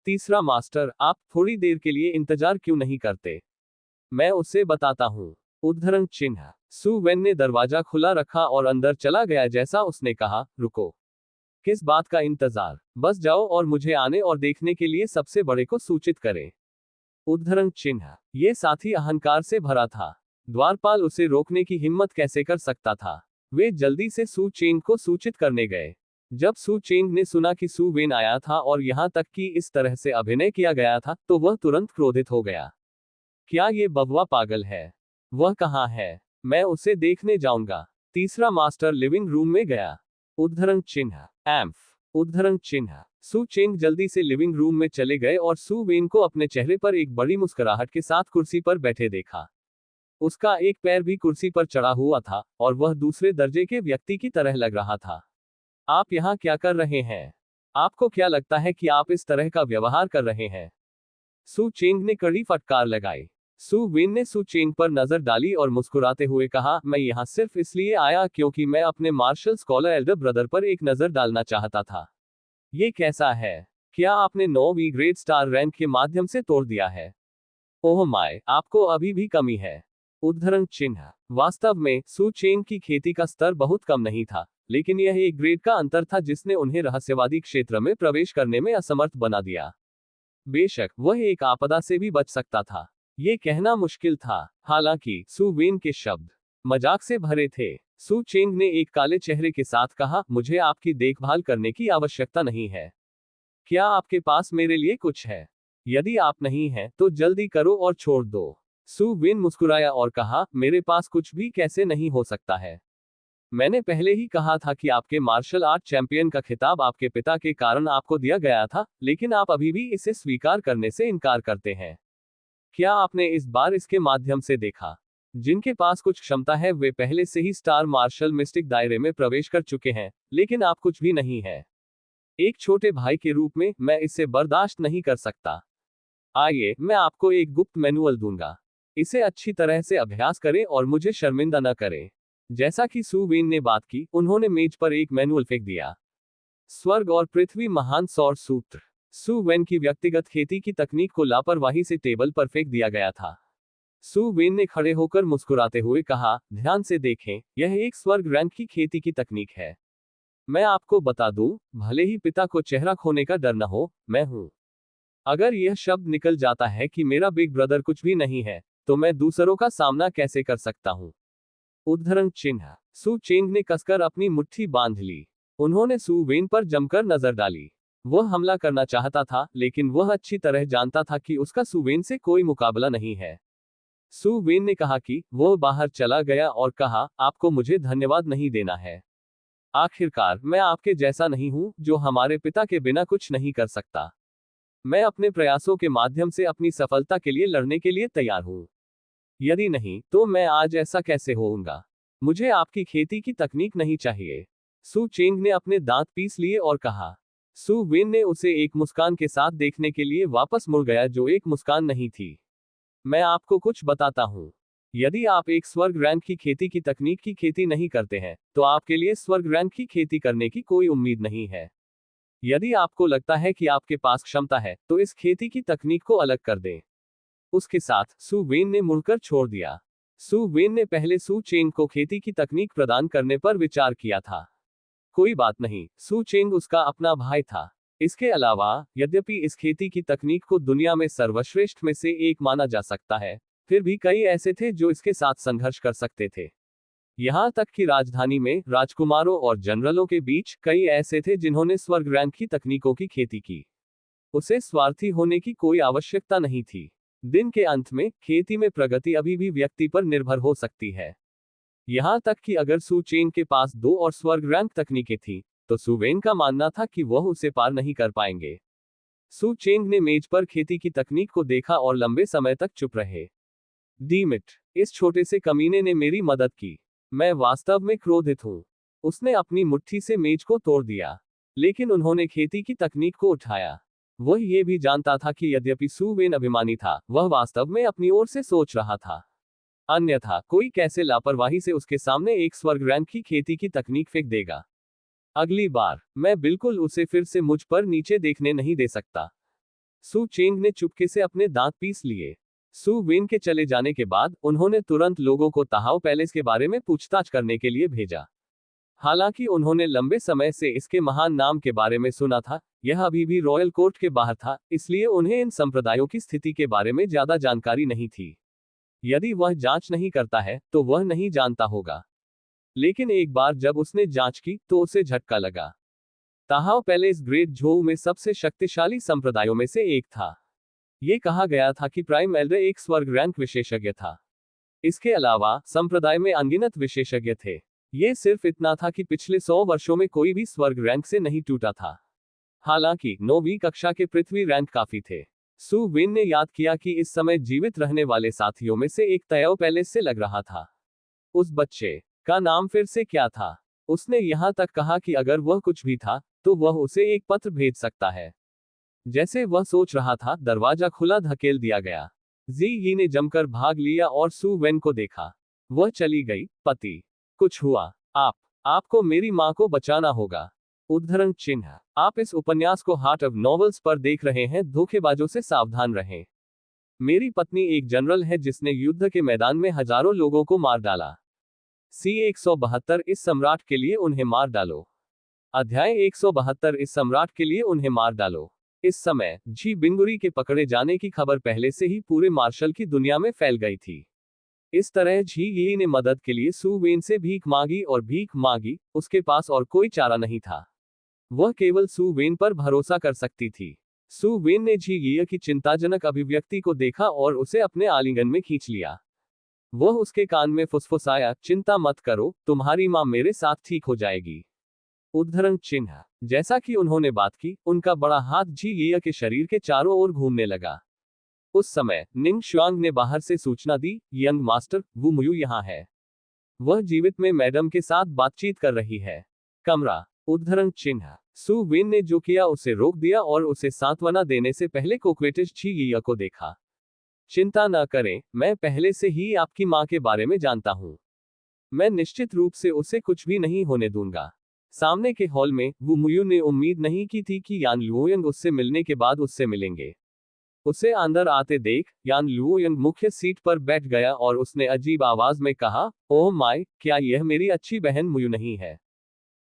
तीसरा मास्टर, आप थोड़ी देर के लिए इंतजार क्यों नहीं करते? मैं उसे बताता हूँ। उद्धरण चिन्ह। सु वेन ने दरवाजा खुला रखा और अंदर चला गया जैसा उसने कहा, रुको। किस बात का इंतजार? बस जाओ और मुझे आने और देखने के लिए सबसे बड़े को सूचित करें। उद्धरण चिन्ह। ये साथी अहंकार से भरा था। द्वारपाल उसे रोकने की हिम्मत कैसे कर सकता था? वे जल्दी से सु चेंग को सूचित करने गए। जब सु चेंग ने सुना कि सु वेन आया था और यहां तक कि इस तरह से अभिनय किया गया था, तो वह तुरंत क्रोधित हो गया। क्या ये बवुआ पागल है? वह कहाँ है? मैं उसे देखने जाऊंगा। तीसरा मास्टर लिविंग रूम में गया। उद्धरण चिन्ह। एम्फ। उद्धरण चिन्ह। सु चेंग जल्दी से लिविंग रूम में चले गए और सु वेन को अपने चेहरे पर एक बड़ी मुस्कुराहट के साथ कुर्सी पर बैठे देखा। उसका एक पैर भी कुर्सी पर चढ़ा हुआ था और वह दूसरे दर्जे के व्यक्ति की तरह लग रहा था। आप यहाँ क्या कर रहे हैं? आपको क्या लगता है कि आप इस तरह का व्यवहार कर रहे हैं? सु चेंग ने कड़ी फटकार लगाई। सु वेन ने सु चेंग पर नजर डाली और मुस्कुराते हुए कहा, मैं यहाँ सिर्फ इसलिए आया क्योंकि मैं अपने मार्शल स्कॉलर एल्डर ब्रदर पर एक नजर डालना चाहता था। ये कैसा है? क्या आपने 9वीं ग्रेड स्टार रैंक के माध्यम से तोड़ दिया है? ओह माय, आपको अभी भी कमी है। उद्धरण चिन्ह। वास्तव में सु चेंग की खेती का स्तर बहुत कम नहीं था, लेकिन यह एक ग्रेड का अंतर था जिसने उन्हें रहस्यवादी क्षेत्र में प्रवेश करने में असमर्थ बना दिया। बेशक वह एक आपदा से भी बच सकता था। ये कहना मुश्किल था। हालांकि सु वेन के शब्द मजाक से भरे थे। सु चेंग ने एक काले चेहरे के साथ कहा, मुझे आपकी देखभाल करने की आवश्यकता नहीं है। क्या आपके पास मेरे लिए कुछ है? यदि आप नहीं हैं, तो जल्दी करो और छोड़ दो। सु वेन मुस्कुराया और कहा, मेरे पास कुछ भी कैसे नहीं हो सकता है। मैंने पहले ही कहा था कि आपके मार्शल आर्ट चैंपियन का खिताब आपके पिता के कारण आपको दिया गया था, लेकिन आप अभी भी इसे स्वीकार करने से इनकार करते हैं। क्या आपने इस बार इसके माध्यम से देखा? जिनके पास कुछ क्षमता है वे पहले से ही स्टार मार्शल मिस्टिक दायरे में प्रवेश कर चुके हैं, लेकिन आप कुछ भी नहीं है। एक छोटे भाई के रूप में मैं इसे बर्दाश्त नहीं कर सकता। आइए, मैं आपको एक गुप्त मैनुअल दूंगा। इसे अच्छी तरह से अभ्यास करें और मुझे शर्मिंदा न करें। जैसा कि सु वेन ने बात की, उन्होंने मेज पर एक मैनुअल फेंक दिया। स्वर्ग और पृथ्वी महान सौर सूत्र। सु वेन की व्यक्तिगत खेती की तकनीक को लापरवाही से टेबल पर फेंक दिया गया था। सु वेन ने खड़े होकर मुस्कुराते हुए कहा, ध्यान से देखें, यह एक स्वर्ग रैंक की खेती की तकनीक है। मैं आपको बता दूं, भले ही पिता को चेहरा खोने का डर न हो, मैं हूं। अगर यह शब्द निकल जाता है कि मेरा बिग ब्रदर कुछ भी नहीं है, तो मैं दूसरों का सामना कैसे कर सकता हूं? उद्धरण चिन्ह। सु चेंग ने कसकर अपनी मुट्ठी बांध ली। उन्होंने सु वेन पर जमकर नजर डाली। वह हमला करना चाहता था, लेकिन वह अच्छी तरह जानता था कि उसका सु वेन से कोई मुकाबला नहीं है। सु वेन ने कहा कि वह बाहर चला गया और कहा, आपको मुझे धन्यवाद नहीं देना है। आखिरकार मैं आपके जैसा नहीं हूं, जो हमारे पिता के बिना कुछ नहीं कर सकता। मैं अपने प्रयासों के माध्यम से अपनी सफलता के लिए लड़ने के लिए तैयार हूं। यदि नहीं, तो मैं आज ऐसा कैसे होऊंगा? मुझे आपकी खेती की तकनीक नहीं चाहिए। सु चेंग ने अपने दांत पीस लिए और कहा। सु वेन ने उसे एक मुस्कान के साथ देखने के लिए वापस मुड़ गया जो एक मुस्कान नहीं थी। मैं आपको कुछ बताता हूं। यदि आप एक स्वर्ग रैंक की खेती की तकनीक की खेती नहीं करते हैं, तो आपके लिए स्वर्ग रैंक की खेती करने की कोई उम्मीद नहीं है। यदि आपको लगता है कि आपके पास क्षमता है, तो इस खेती की तकनीक को अलग कर दें। उसके साथ सु वेन ने मुड़कर छोड़ दिया। सु वेन ने पहले सु चेंग को खेती की तकनीक प्रदान करने पर विचार किया था। कोई बात नहीं, सु चेंग उसका अपना भाई था। इसके अलावा, यद्यपि इस खेती की तकनीक को दुनिया में सर्वश्रेष्ठ में से एक माना जा सकता है, फिर भी कई ऐसे थे जो इसके साथ संघर्ष कर सकते थे। यहां तक कि राजधानी में राजकुमारों और जनरलों के बीच कई ऐसे थे जिन्होंने स्वर्ग रैंक की तकनीकों की खेती की। उसे स्वार्थी होने की कोई आवश्यकता नहीं थी। दिन के अंत में खेती में प्रगति अभी भी व्यक्ति पर निर्भर हो सकती है। यहां तक कि अगर सु चेंग के पास 2 और स्वर्ग रैंक तकनीकें थीं, तो सु वेन का मानना था कि वह उसे पार नहीं कर पाएंगे। सु चेंग ने मेज पर खेती की तकनीक को देखा और लंबे समय तक चुप रहे। डीमिट, इस छोटे से कमीने ने मेरी मदद की। मैं वास्तव में क्रोधित हूं। उसने अपनी मुट्ठी से मेज को तोड़ दिया। लेकिन उन्होंने खेती की तकनीक को उठाया। वह ये भी जानता था कि यद्यपि सु वेन अभिमानी था, वह वास्तव में अपनी ओर से सोच रहा था। अन्यथा कोई कैसे लापरवाही से उसके सामने एक स्वर्ग रैंक की खेती की तकनीक फेंक देगा। अगली बार मैं बिल्कुल उसे फिर से मुझ पर नीचे देखने नहीं दे सकता। सु चेंग ने चुपके से अपने दांत पीस लिए। सू वेन के चले जाने के बाद उन्होंने तुरंत लोगों को ताहाओ पैलेस के बारे में पूछताछ करने के लिए भेजा। हालांकि उन्होंने लंबे समय से इसके महान नाम के बारे में सुना था, यह अभी भी रॉयल कोर्ट के बाहर था, इसलिए उन्हें इन संप्रदायों की स्थिति के बारे में ज्यादा जानकारी नहीं थी। यदि वह जांच नहीं करता है तो वह नहीं जानता होगा। लेकिन एक बार जब उसने जांच की तो उसे झटका लगा। ताहाओ पैलेस ग्रेट झोउ में सबसे शक्तिशाली संप्रदायों में से एक था। ये कहा गया था कि प्राइम एल्डर एक स्वर्ग रैंक विशेषज्ञ था। इसके अलावा संप्रदाय में अनगिनत विशेषज्ञ थे। ये सिर्फ इतना था कि पिछले 100 वर्षों में कोई भी स्वर्ग रैंक से नहीं टूटा था। हालांकि 9वीं कक्षा के पृथ्वी रैंक काफी थे। सू वेन ने याद किया कि इस समय जीवित रहने वाले साथियों में से एक ताओ पैलेस से लग रहा था। उस बच्चे का नाम फिर से क्या था? उसने यहां तक कहा कि अगर वह कुछ भी था तो वह उसे एक पत्र भेज सकता है। जैसे वह सोच रहा था, दरवाजा खुला धकेल दिया गया। जी यी ने जमकर भाग लिया और सू वेन को देखा। वह चली गई। पति, कुछ हुआ? आपको मेरी मां को बचाना होगा। उद्धरण चिन्ह। आप इस उपन्यास को हार्ट ऑफ नॉवेल्स पर देख रहे हैं। धोखेबाजों से सावधान रहें। मेरी पत्नी एक जनरल है जिसने युद्ध के मैदान में हजारों लोगों को मार डाला। सी 172 इस सम्राट के लिए उन्हें मार डालो। अध्याय 172 इस सम्राट के लिए उन्हें मार डालो। इस समय जी बिंगुरी के पकड़े जाने की खबर पहले से ही पूरे मार्शल की दुनिया में फैल गई थी। इस तरह जी यी ने मदद के लिए सू वेन से भीख मांगी और भीख मांगी। उसके पास और कोई चारा नहीं था। वह केवल सू वेन पर भरोसा कर सकती थी। सू वेन ने जी यी की चिंताजनक अभिव्यक्ति को देखा और उसे अपने आलिंगन में खींच लिया। वह उसके कान में फुसफुसाया, चिंता मत करो, तुम्हारी मां मेरे साथ ठीक हो जाएगी। उद्धरण चिन्ह। जैसा कि उन्होंने बात की, उनका बड़ा हाथ जी यी के शरीर के चारों ओर घूमने लगा। उस समय निंग शुआंग ने बाहर से सूचना दी, यंग मास्टर, वू मुयू यहाँ है। वह जीवित में मैडम के साथ बातचीत कर रही है। कमरा। उद्धरण चिन्ह। सू वेन ने जो किया उसे रोक दिया और उसे सांत्वना देने से पहले कोक्वेटिश जी यी को देखा। चिंता न करें, मैं पहले से ही आपकी मां के बारे में जानता हूं। मैं निश्चित रूप से उसे कुछ भी नहीं होने दूंगा। सामने के हॉल में वू मुयू ने उम्मीद नहीं की थी कि यान लुओयंग उससे मिलने के बाद उससे मिलेंगे। उसे अंदर आते देख यान लुओयंग मुख्य सीट पर बैठ गया और उसने अजीब आवाज में कहा, ओह माय, क्या यह मेरी अच्छी बहन मुयू नहीं है?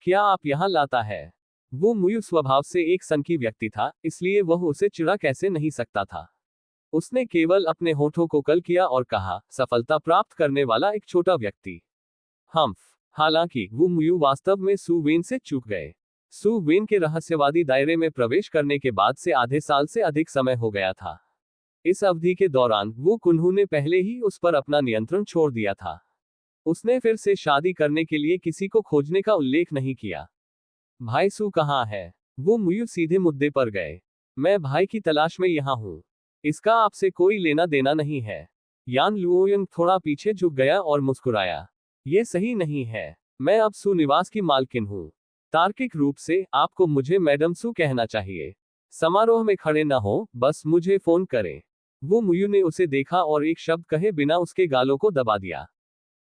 क्या आप यहाँ लाता है? वो मुयू स्वभाव से एक सनकी व्यक्ति था, इसलिए वह उसे चिढ़ा कैसे नहीं सकता था। उसने केवल अपने होठों को कल किया और कहा, सफलता प्राप्त करने वाला एक छोटा व्यक्ति। हम्फ। हालांकि वू मुयू वास्तव में सू वेन से चूक गए। सू वेन के रहस्यवादी दायरे में प्रवेश करने के बाद से आधे साल से अधिक समय हो गया था। इस अवधि के दौरान वो कुन्हू ने पहले ही उस पर अपना नियंत्रण छोड़ दिया था। उसने फिर से शादी करने के लिए किसी को खोजने का उल्लेख नहीं किया। भाई सू कहाँ है? वो मुयू सीधे मुद्दे पर गए। मैं भाई की तलाश में यहाँ हूँ। इसका आपसे कोई लेना देना नहीं है। यान लुओयंग थोड़ा पीछे झुक गया और मुस्कुराया। ये सही नहीं है। मैं अब सू निवास की मालकिन हूँ। तार्किक रूप से आपको मुझे मैडम सू कहना चाहिए। समारोह में खड़े न हो, बस मुझे फोन करें। वो मुयू ने उसे देखा और एक शब्द कहे बिना उसके गालों को दबा दिया।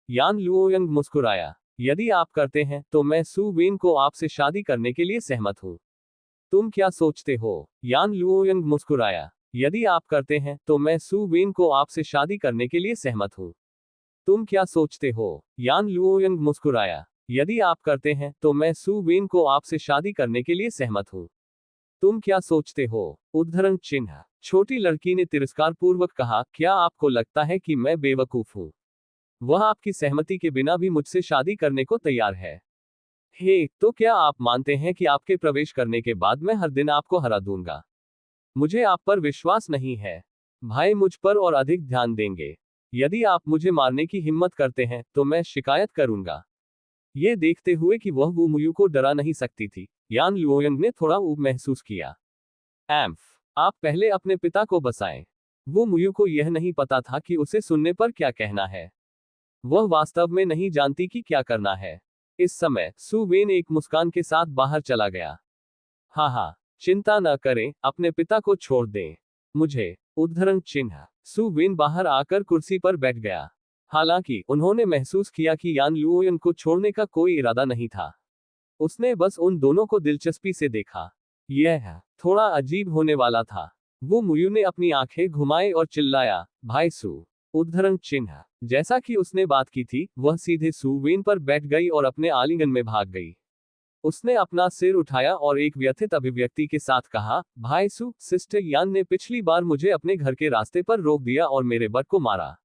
यान लुओयंग मुस्कुराया। यदि आप करते हैं तो मैं सू वेन को आपसे शादी करने के लिए सहमत हूं। तुम क्या सोचते हो? यान लुओयंग मुस्कुराया। यदि आप करते हैं तो मैं सू वेन को आपसे शादी करने के लिए सहमत हूं। तुम क्या सोचते हो? यान लुओयंग मुस्कुराया। यदि आप करते हैं तो मैं सू वेन को आपसे शादी करने के लिए सहमत हूं। तुम क्या सोचते हो? उद्धरण चिन्ह। छोटी लड़की ने तिरस्कारपूर्वक कहा, क्या आपको लगता है कि मैं बेवकूफ हूं? वह आपकी सहमति के बिना भी मुझसे शादी करने को तैयार है। हे, तो क्या आप मानते हैं कि आपके प्रवेश करने के बाद मैं हर दिन आपको हरा दूंगा? मुझे आप पर विश्वास नहीं है। भाई मुझ पर और अधिक ध्यान देंगे। यदि आप मुझे मारने की हिम्मत करते हैं तो मैं शिकायत करूंगा। ये देखते हुए कि वह वू मुयू को डरा नहीं सकती थी, यान लुओयंग ने थोड़ा ऊब महसूस किया। एम्फ, आप पहले अपने पिता को बसाएं। वो मुयू को यह नहीं पता था कि उसे सुनने पर क्या कहना है। वह वास्तव में नहीं जानती कि क्या करना है। इस समय सू वेन एक मुस्कान के साथ बाहर चला गया। हाँ, चिंता न करें, अपने पिता को छोड़ दें। मुझे। उद्धरण चिन्ह। सू वेन बाहर आकर कुर्सी पर बैठ गया। हालांकि उन्होंने महसूस किया कि यान लुओयन को छोड़ने का कोई इरादा नहीं था। उसने बस उन दोनों को दिलचस्पी से देखा। यह थोड़ा अजीब होने वाला था। वो मुयू ने अपनी आंखें घुमाई और चिल्लाया, भाई सू। उद्धरण चिन्ह। जैसा कि उसने बात की थी, वह सीधे सू वेन पर बैठ गई और अपने आलिंगन में भाग गई। उसने अपना सिर उठाया और एक व्यथित अभिव्यक्ति के साथ कहा, भाई सू, सिस्टर यान ने पिछली बार मुझे अपने घर के रास्ते पर रोक दिया और मेरे बट को मारा।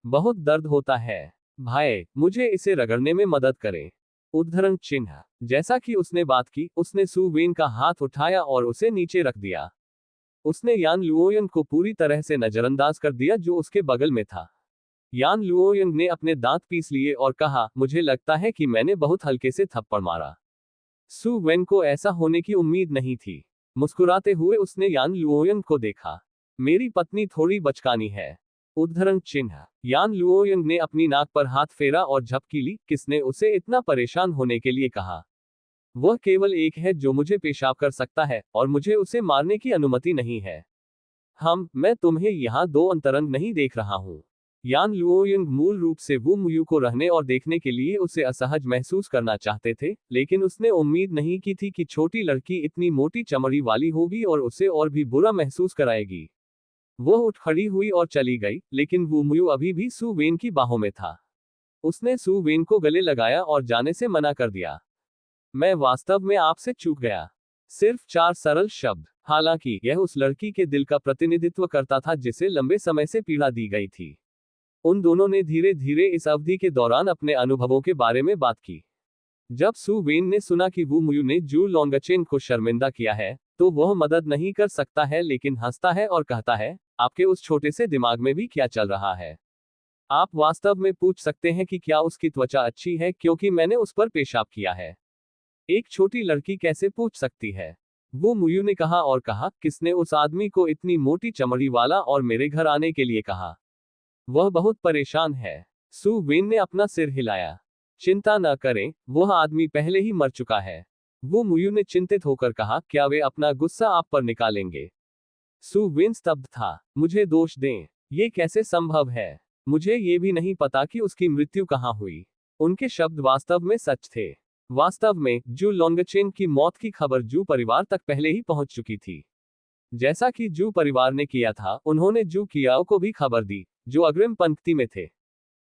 बहुत दर्द होता है। भाई, मुझे इसे रगड़ने में मदद करें। उद्धरण चिन्ह। जैसा कि उसने बात की, उसने सू वेन का हाथ उठाया और उसे नीचे रख दिया। उसने यान लुओयंग को पूरी तरह से नजरअंदाज कर दिया जो उसके बगल में था। यान लुओयंग ने अपने दांत पीस लिए और कहा, मुझे लगता है कि मैंने बहुत हल्के से थप्पड़ मारा। सू वेन को ऐसा होने की उम्मीद नहीं थी। मुस्कुराते हुए उसने यान लुओयंग को देखा। मेरी पत्नी थोड़ी बचकानी है। उद्धरण चिन्ह। यान लुओयंग ने अपनी नाक पर हाथ फेरा और झपकी ली। किसने उसे इतना परेशान होने के लिए कहा? वह केवल एक है जो मुझे पेशाब कर सकता है और मुझे उसे मारने की अनुमति नहीं है। मैं तुम्हें यहाँ दो अंतरंग नहीं देख रहा हूँ। यान लुओयंग मूल रूप से वू मुयू को रहने और देखने के लिए उसे असहज महसूस करना चाहते थे, लेकिन उसने उम्मीद नहीं की थी कि छोटी लड़की इतनी मोटी चमड़ी वाली होगी और उसे और भी बुरा महसूस कराएगी। वह उठ खड़ी हुई और चली गई, लेकिन वू मुयू अभी भी सू वेन की बाहों में था। उसने सू वेन को गले लगाया और जाने से मना कर दिया। मैं वास्तव में आपसे चूक गया। सिर्फ 4 सरल शब्द। हालांकि यह उस लड़की के दिल का प्रतिनिधित्व करता था जिसे लंबे समय से पीड़ा दी गई थी। उन दोनों ने धीरे धीरे इस अवधि के दौरान अपने अनुभवों के बारे में बात की। जब सू वेन ने सुना कि वू मुयू ने जू लोंगचेन को शर्मिंदा किया है, तो वह मदद नहीं कर सकता है लेकिन हंसता है और कहता है, आपके उस छोटे से दिमाग में भी क्या चल रहा है? आप वास्तव में पूछ सकते हैं कि क्या उसकी त्वचा अच्छी है क्योंकि मैंने उस पर पेशाब किया है। एक छोटी लड़की कैसे पूछ सकती है? वो मुयू ने कहा और कहा, किसने उस आदमी को इतनी मोटी चमड़ी वाला और मेरे घर आने के लिए कहा? वह बहुत परेशान है। सू वेन ने अपना सिर हिलाया। चिंता न करें, वह आदमी पहले ही मर चुका है। वो मुयू ने चिंतित होकर कहा, क्या वे अपना गुस्सा आप पर निकालेंगे? सू वेन स्तब्ध था। मुझे दोष दें। ये कैसे संभव है? मुझे ये भी नहीं पता कि उसकी मृत्यु कहाँ हुई। उनके शब्द वास्तव में सच थे। वास्तव में, जू लोंगचेन की मौत की खबर जू परिवार तक पहले ही पहुंच चुकी थी। जैसा कि जू परिवार ने किया था, उन्होंने जू कियाओ को भी खबर दी, जो अग्रिम पंक्ति में थे।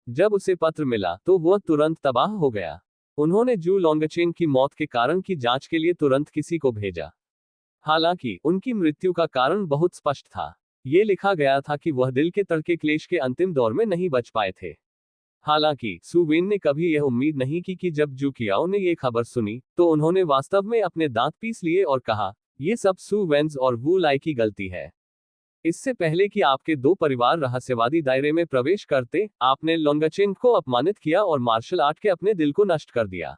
जब उसे पत्र मिला, तो वह तुरंत तबाह हो गया। उन्होंने जू लोंगचेन की मौत के कारण की जांच के लिए तुरंत किसी को भेजा। हालांकि, उनकी मृत्यु का कारण बहुत स्पष्ट था। ये लिखा गया था कि वह दिल के तड़के क्लेश के अंतिम दौर में नहीं बच पाए थे। हालांकि, सू वेन ने कभी यह उम्मीद नहीं की कि जब जू कियाओ ने ये खबर सुनी, तो उन्होंने वास्तव में अपने दांत पीस लिए और कहा, ये सब सू वेन्स और वू लाई की गलती है। इससे पहले कि आपके दो परिवार रहस्यवादी दायरे में प्रवेश करते, आपने लोंगचेन को अपमानित किया और मार्शल आर्ट के अपने दिल को नष्ट कर दिया।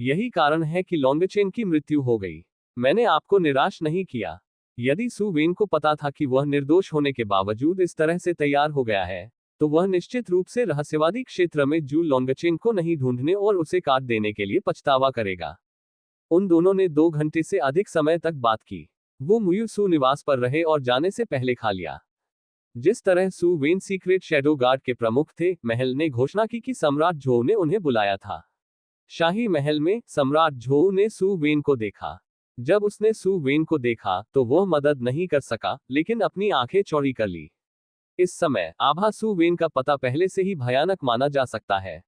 यही कारण है कि लोंगचेन की मृत्यु हो गई। मैंने आपको निराश नहीं किया। यदि सू वेन को पता था कि वह निर्दोष होने के बावजूद इस तरह से तैयार हो गया है, तो वह निश्चित रूप से रहस्यवादी क्षेत्र में जू लोंगचेन को नहीं ढूंढने और उसे काट देने के लिए पछतावा करेगा। उन दोनों ने 2 घंटे से अधिक समय तक बात की। वो मुयू सू निवास पर रहे और जाने से पहले खा लिया। जिस तरह सू वेन सीक्रेट शैडो गार्ड के प्रमुख थे, महल ने घोषणा की कि सम्राट झोउ ने उन्हें बुलाया था। शाही महल में, सम्राट झोउ ने सू वेन को देखा। जब उसने सू वेन को देखा, तो वह मदद नहीं कर सका, लेकिन अपनी आंखें चौड़ी कर ली। इस समय, आभा सू वेन का पता पहले से ही भयानक माना जा सकता है।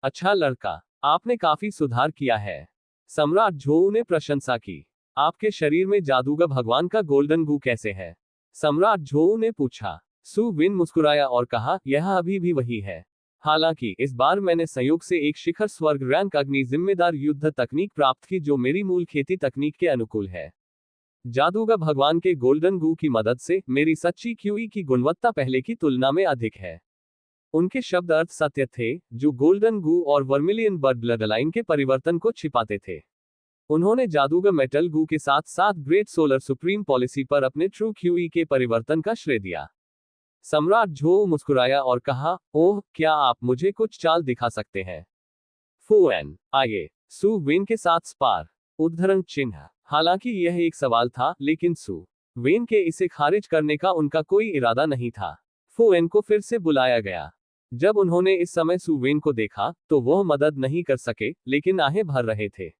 अच्छा लड़का, आपने काफी सुधार किया है। सम्राट झोउ ने प्रशंसा की। आपके शरीर में जादूगर भगवान का गोल्डन गू कैसे है? सम्राट झोउ ने पूछा। सू वेन मुस्कुराया और कहा, यह अभी भी वही है। हालांकि, इस बार मैंने संयोग से एक शिखर स्वर्ग रैंक अग्नि जिम्मेदार युद्ध तकनीक प्राप्त की जो मेरी मूल खेती तकनीक के अनुकूल है। जादूगर भगवान के गोल्डन गू की मदद से, मेरी सच्ची क्यूई की गुणवत्ता पहले की तुलना में अधिक है। उनके शब्द अर्थ सत्य थे, जो गोल्डन गू और वर्मिलियन ब्लड लाइन के परिवर्तन को छिपाते थे। उन्होंने जादूगर मेटल गू के साथ साथ ग्रेट सोलर सुप्रीम पॉलिसी पर अपने ट्रू क्यूई के परिवर्तन का श्रेय दिया। सम्राट झोउ मुस्कुराया और कहा, ओह, क्या आप मुझे कुछ चाल दिखा सकते हैं? फुएन, आइए, सू वेन के साथ स्पार। उद्धरण चिन्ह। हालांकि यह एक सवाल था, लेकिन सू वेन के इसे खारिज करने का उनका कोई इरादा नहीं था। फुएन को फिर से बुलाया गया। जब उन्होंने इस समय सू वेन को देखा, तो वह मदद नहीं कर सके, लेकिन आहें भर रहे थे।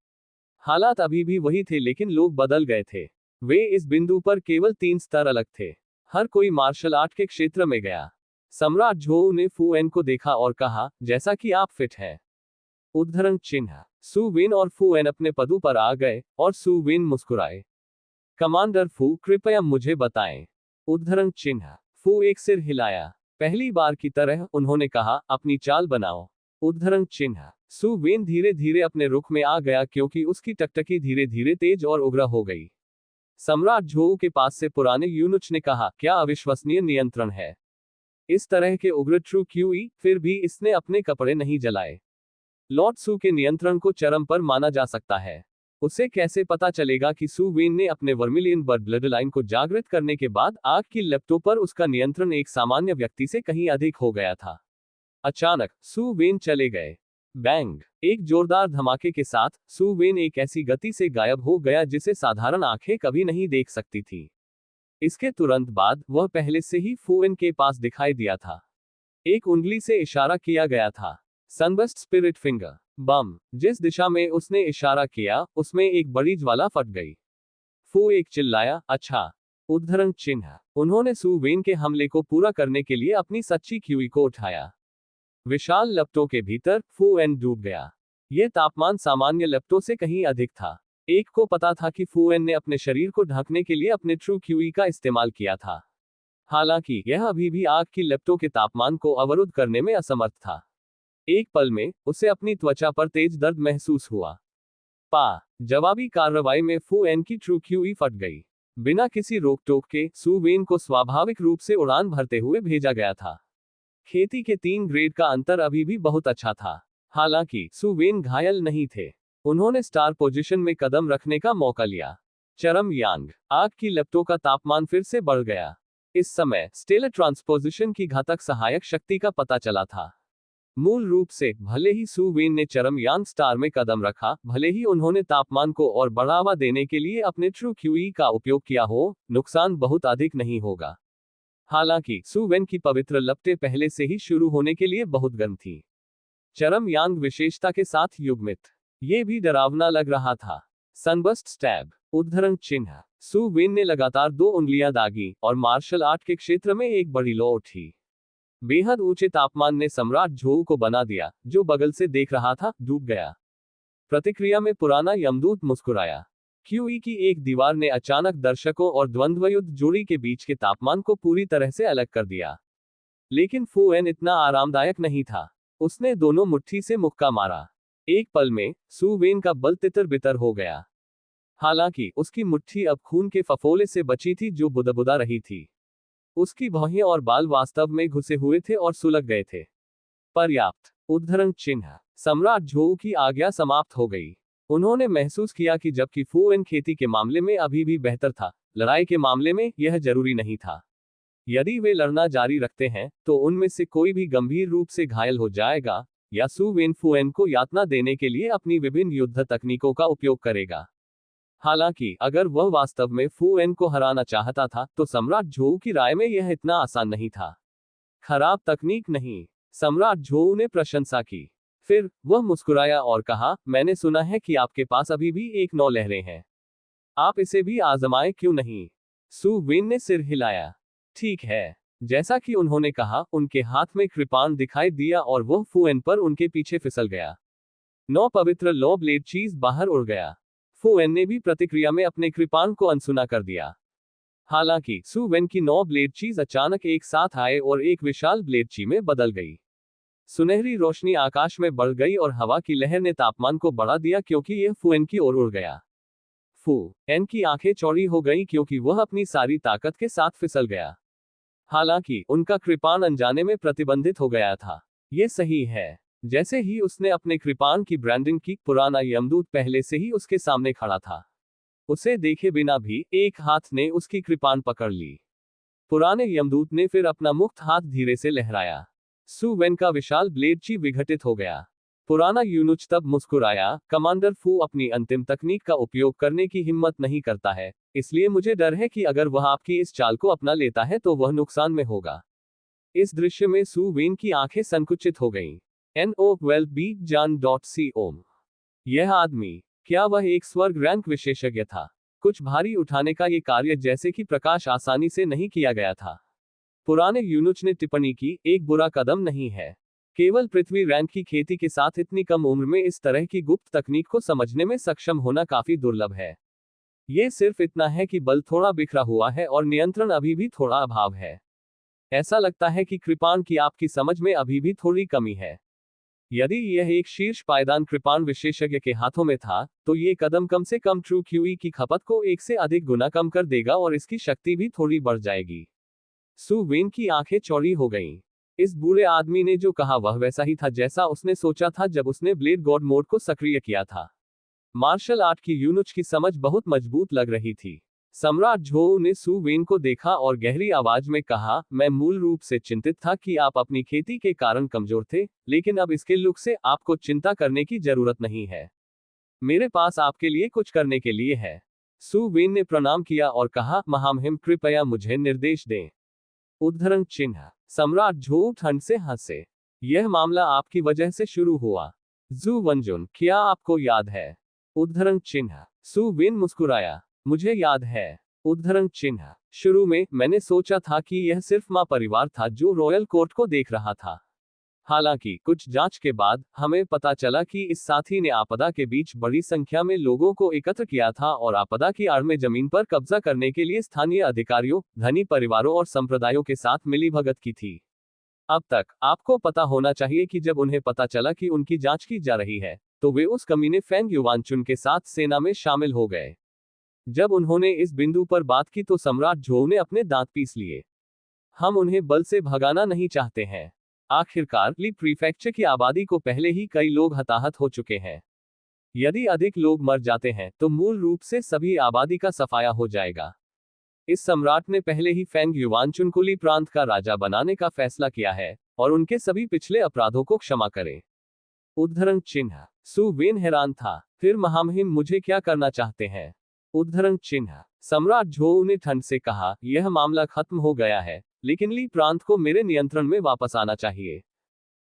हालात अभी भी वही थे लेकिन लोग बदल गए थे। वे इस बिंदु पर केवल 3 स्तर अलग थे। हर कोई मार्शल आर्ट के क्षेत्र में गया। सम्राट झोऊ ने फू एन को देखा और कहा, जैसा कि आप फिट हैं। उद्धरण चिन्ह। सु वेन और फू एन अपने पदों पर आ गए और सु वेन मुस्कुराए। कमांडर फू, कृपया मुझे बताएं। उद्धरण चिन्ह। फू एक सिर हिलाया। पहली बार की तरह उन्होंने कहा, अपनी चाल बनाओ। उद्धरण चिन्ह। सु वेन धीरे धीरे अपने रुख में आ गया क्योंकि उसकी टकटकी धीरे धीरे तेज और उग्र हो गई। सम्राट झोऊ के पास से पुराने यूनुच ने कहा, क्या अविश्वसनीय नियंत्रण है। इस तरह के उग्र ट्रू क्यूई, फिर भी इसने अपने कपड़े नहीं जलाए। लॉर्ड सू के नियंत्रण को चरम पर माना जा सकता है। उसे कैसे पता चलेगा कि सु वेन ने अपने वर्मिलियन ब्लड लाइन को जागृत करने के बाद आग की लपटों पर उसका नियंत्रण एक सामान्य व्यक्ति से कहीं अधिक हो गया था। अचानक सु वेन चले गए। बैंग। एक जोरदार धमाके के साथ सु वेन एक ऐसी गति से गायब हो गया जिसे साधारण आंखें कभी नहीं देख सकती थी। इसके तुरंत बाद वह पहले से ही फू एन के पास दिखाई दिया था। एक उंगली से इशारा किया गया था। सनबस्ट स्पिरिट फिंगर। बम। जिस दिशा में उसने इशारा किया उसमें एक बड़ी ज्वाला फट गई। फू एक चिल्लाया, अच्छा। उद्धरण चिन्ह। उन्होंने सु वेन के हमले को पूरा करने के लिए अपनी सच्ची क्यूई को उठाया। विशाल लपटों के भीतर फू एन डूब गया। यह तापमान सामान्य लपटों से कहीं अधिक था। एक को पता था कि फू एन ने अपने शरीर को ढकने के लिए अपने ट्रू क्यूई का इस्तेमाल किया था। हालांकि यह अभी भी आग की लपटों के तापमान को अवरुद्ध करने में असमर्थ था। एक पल में उसे अपनी त्वचा पर तेज दर्द महसूस हुआ। जवाबी कार्रवाई में फू एन की ट्रू क्यूई फट गई। बिना किसी रोक टोक के सु वेन को स्वाभाविक रूप से उड़ान भरते हुए भेजा गया था। खेती के 3 ग्रेड का अंतर अभी भी बहुत अच्छा था। हालांकि सु वेन घायल नहीं थे। उन्होंने स्टार पोजीशन में कदम रखने का मौका लिया। चरम यांग। आग की लपटों का तापमान फिर से बढ़ गया। इस समय स्टेलर ट्रांसपोजिशन की घातक सहायक शक्ति का पता चला था। मूल रूप से भले ही सु वेन ने चरम यांग स्टार में कदम रखा, भले ही उन्होंने तापमान को और बढ़ावा देने के लिए अपने ट्रू क्यूई का उपयोग किया हो, नुकसान बहुत अधिक नहीं होगा। हालांकि सु वेन की पवित्र लपटें पहले से ही शुरू होने के लिए बहुत गर्म थी। चरम यांग विशेषता के साथ युग्मित। ये भी डरावना लग रहा था। सनबस्ट स्टैब। उद्धरण चिन्ह। सु वेन ने लगातार 2 उंगलियां दागी और मार्शल आर्ट के क्षेत्र में एक बड़ी लौ उठी। बेहद ऊंचे तापमान ने सम्राट झोऊ को बना दिया, जो बगल से देख रहा था, डूब गया। प्रतिक्रिया में पुराना यमदूत मुस्कुराया। क्यूई की एक दीवार ने अचानक दर्शकों और द्वंद्वयुद्ध जोड़ी के बीच के तापमान को पूरी तरह से अलग कर दिया। लेकिन फू एन इतना आरामदायक नहीं था। उसने दोनों मुट्ठी से मुक्का मारा। एक पल में सु वेन का बल तितर बितर हो गया। हालांकि उसकी मुट्ठी अब खून के फफोले से बची थी जो बुदबुदा रही थी। उसकी भौहें और बाल वास्तव में घुसे हुए थे और सुलग गए थे। पर्याप्त। उद्धरण चिन्ह। सम्राट झोऊ की आज्ञा समाप्त हो गई। उन्होंने महसूस किया कि जबकि फू एन खेती के मामले में अभी भी बेहतर था, लड़ाई के मामले में यह जरूरी नहीं था। यदि वे लड़ना जारी रखते हैं तो उनमें से कोई भी गंभीर रूप से घायल हो जाएगा, या सु वेन फू एन को यातना देने के लिए अपनी विभिन्न युद्ध तकनीकों का उपयोग करेगा। हालांकि अगर वह वास्तव में फू एन को हराना चाहता था तो सम्राट झोऊ की राय में यह इतना आसान नहीं था। खराब तकनीक नहीं। सम्राट झोऊ ने प्रशंसा की। फिर वह मुस्कुराया और कहा, मैंने सुना है कि आपके पास अभी भी एक 9 लहरें हैं। आप इसे भी आजमाएं क्यों नहीं। सु वेन ने सिर हिलाया। ठीक है। जैसा कि उन्होंने कहा, उनके हाथ में कृपाण दिखाई दिया और वह फू एन पर उनके पीछे फिसल गया। 9 पवित्र लॉ ब्लेड चीज बाहर उड़ गया। फू एन ने भी प्रतिक्रिया में अपने कृपाण को अनसुना कर दिया। हालांकि सु वेन की 9 ब्लेड चीज अचानक एक साथ आए और एक विशाल ब्लेड ची में बदल गई। सुनहरी रोशनी आकाश में बढ़ गई और हवा की लहर ने तापमान को बढ़ा दिया क्योंकि यह फू एन की ओर उड़ गया। फू एन की आंखें चौड़ी हो गईं क्योंकि वह अपनी सारी ताकत के साथ फिसल गया। हालांकि उनका कृपाण अनजाने में प्रतिबंधित हो गया था। यह सही है। जैसे ही उसने अपने कृपाण की ब्रांडिंग की, पुराना यमदूत पहले से ही उसके सामने खड़ा था। उसे देखे बिना भी एक हाथ ने उसकी कृपाण पकड़ ली। पुराने यमदूत ने फिर अपना मुक्त हाथ धीरे से लहराया। सु वेन का विशाल ब्लेड ची विघटित हो गया। पुराना यूनुच तब मुस्कुराया, कमांडर फू अपनी अंतिम तकनीक का उपयोग करने की हिम्मत नहीं करता है, इसलिए मुझे डर है कि अगर वह आपकी इस चाल को अपना लेता है तो वह नुकसान में होगा। इस दृश्य में सु वेन की आंखें संकुचित हो गईं। NO12B Jan.com। यह आदमी, क्या वह एक स्वर्ग रैंक विशेषज्ञ था? कुछ भारी उठाने का ये कार्य जैसे कि प्रकाश आसानी से नहीं किया गया था। पुराने यूनुच ने टिप्पणी की, एक बुरा कदम नहीं है। केवल पृथ्वी रैंक की खेती के साथ इतनी कम उम्र में इस तरह की गुप्त तकनीक को समझने में सक्षम होना काफी दुर्लभ है। ये सिर्फ इतना है कि बल थोड़ा बिखरा हुआ है और नियंत्रण अभी भी थोड़ा अभाव है। ऐसा लगता है कि कृपाण की आपकी समझ में अभी भी थोड़ी कमी है। यदि यह एक शीर्ष पायदान कृपाण विशेषज्ञ के हाथों में था, तो ये कदम कम से कम ट्रू क्यूई की खपत को 1 से अधिक गुना कम कर देगा और इसकी शक्ति भी थोड़ी बढ़ जाएगी। सु वेन की आंखें चौड़ी हो गईं। इस बूढ़े आदमी ने जो कहा वह वैसा ही था जैसा उसने सोचा था जब उसने ब्लेड गॉड मोड को सक्रिय किया था। मार्शल आर्ट की यूनुच की समझ बहुत मजबूत लग रही थी। सम्राट झोऊ ने सु वेन को देखा और गहरी आवाज में कहा, मैं मूल रूप से चिंतित था कि आप अपनी खेती के कारण कमजोर थे, लेकिन अब इसके लुक से आपको चिंता करने की जरूरत नहीं है। मेरे पास आपके लिए कुछ करने के लिए है। सु वेन ने प्रणाम किया और कहा, महामहिम कृपया मुझे निर्देश दें। उद्धरण चिन्ह। सम्राट झोऊ ठंड से हंसे। यह मामला आपकी वजह से शुरू हुआ। जू वंजुन, क्या आपको याद है? उद्धरण चिन्ह। सु वेन मुस्कुराया। मुझे याद है। उद्धरण चिन्ह। शुरू में मैंने सोचा था कि यह सिर्फ मां परिवार था जो रॉयल कोर्ट को देख रहा था। हालांकि कुछ जांच के बाद हमें पता चला कि इस साथी ने आपदा के बीच बड़ी संख्या में लोगों को एकत्र किया था और आपदा की आड़ में जमीन पर कब्जा करने के लिए स्थानीय अधिकारियों, धनी परिवारों और संप्रदायों के साथ मिलीभगत की थी। अब तक आपको पता होना चाहिए कि जब उन्हें पता चला कि उनकी जांच की जा रही है, तो वे उस कमीने फेंग युवानचुन के साथ सेना में शामिल हो गए। जब उन्होंने इस बिंदु पर बात की तो सम्राट झोऊ ने अपने दांत पीस लिए। हम उन्हें बल से भगाना नहीं चाहते हैं। आखिरकार ली प्रीफेक्चर की आबादी को पहले ही कई लोग हताहत हो चुके हैं। यदि अधिक लोग मर जाते हैं तो मूल रूप से सभी आबादी का सफाया हो जाएगा। इस सम्राट ने पहले ही फेंग युवानचुन को ली प्रांत का राजा बनाने का फैसला किया है और उनके सभी पिछले अपराधों को क्षमा करें। उद्धरण चिन्ह। सु वेन हैरान था। फिर महामहिम मुझे क्या करना चाहते हैं? उद्धरण चिन्ह। सम्राट झोऊ ने ठंड से कहा, यह मामला खत्म हो गया है, लेकिन ली प्रांत को मेरे नियंत्रण में वापस आना चाहिए।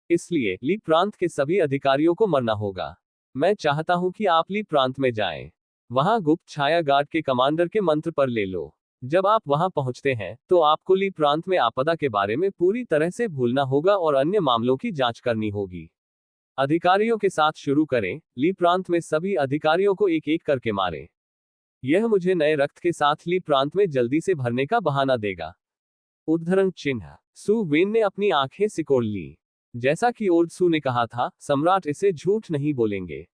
इसलिए ली प्रांत के सभी अधिकारियों को मरना होगा। मैं चाहता हूं कि आप ली प्रांत में जाएं। वहां गुप्त छाया गार्ड के कमांडर के मंत्र पर ले लो। जब आप वहां पहुंचते हैं तो आपको ली प्रांत में आपदा के बारे में पूरी तरह से भूलना होगा और अन्य मामलों की जांच करनी होगी। अधिकारियों के साथ शुरू करें। ली प्रांत में सभी अधिकारियों को एक एक करके मारें। यह मुझे नए रक्त के साथ ली प्रांत में जल्दी से भरने का बहाना देगा। उद्धरण चिन्ह। सु वेन ने अपनी आंखें सिकोड़ ली। जैसा कि ओल्ड सु ने कहा था, सम्राट इसे झूठ नहीं बोलेंगे।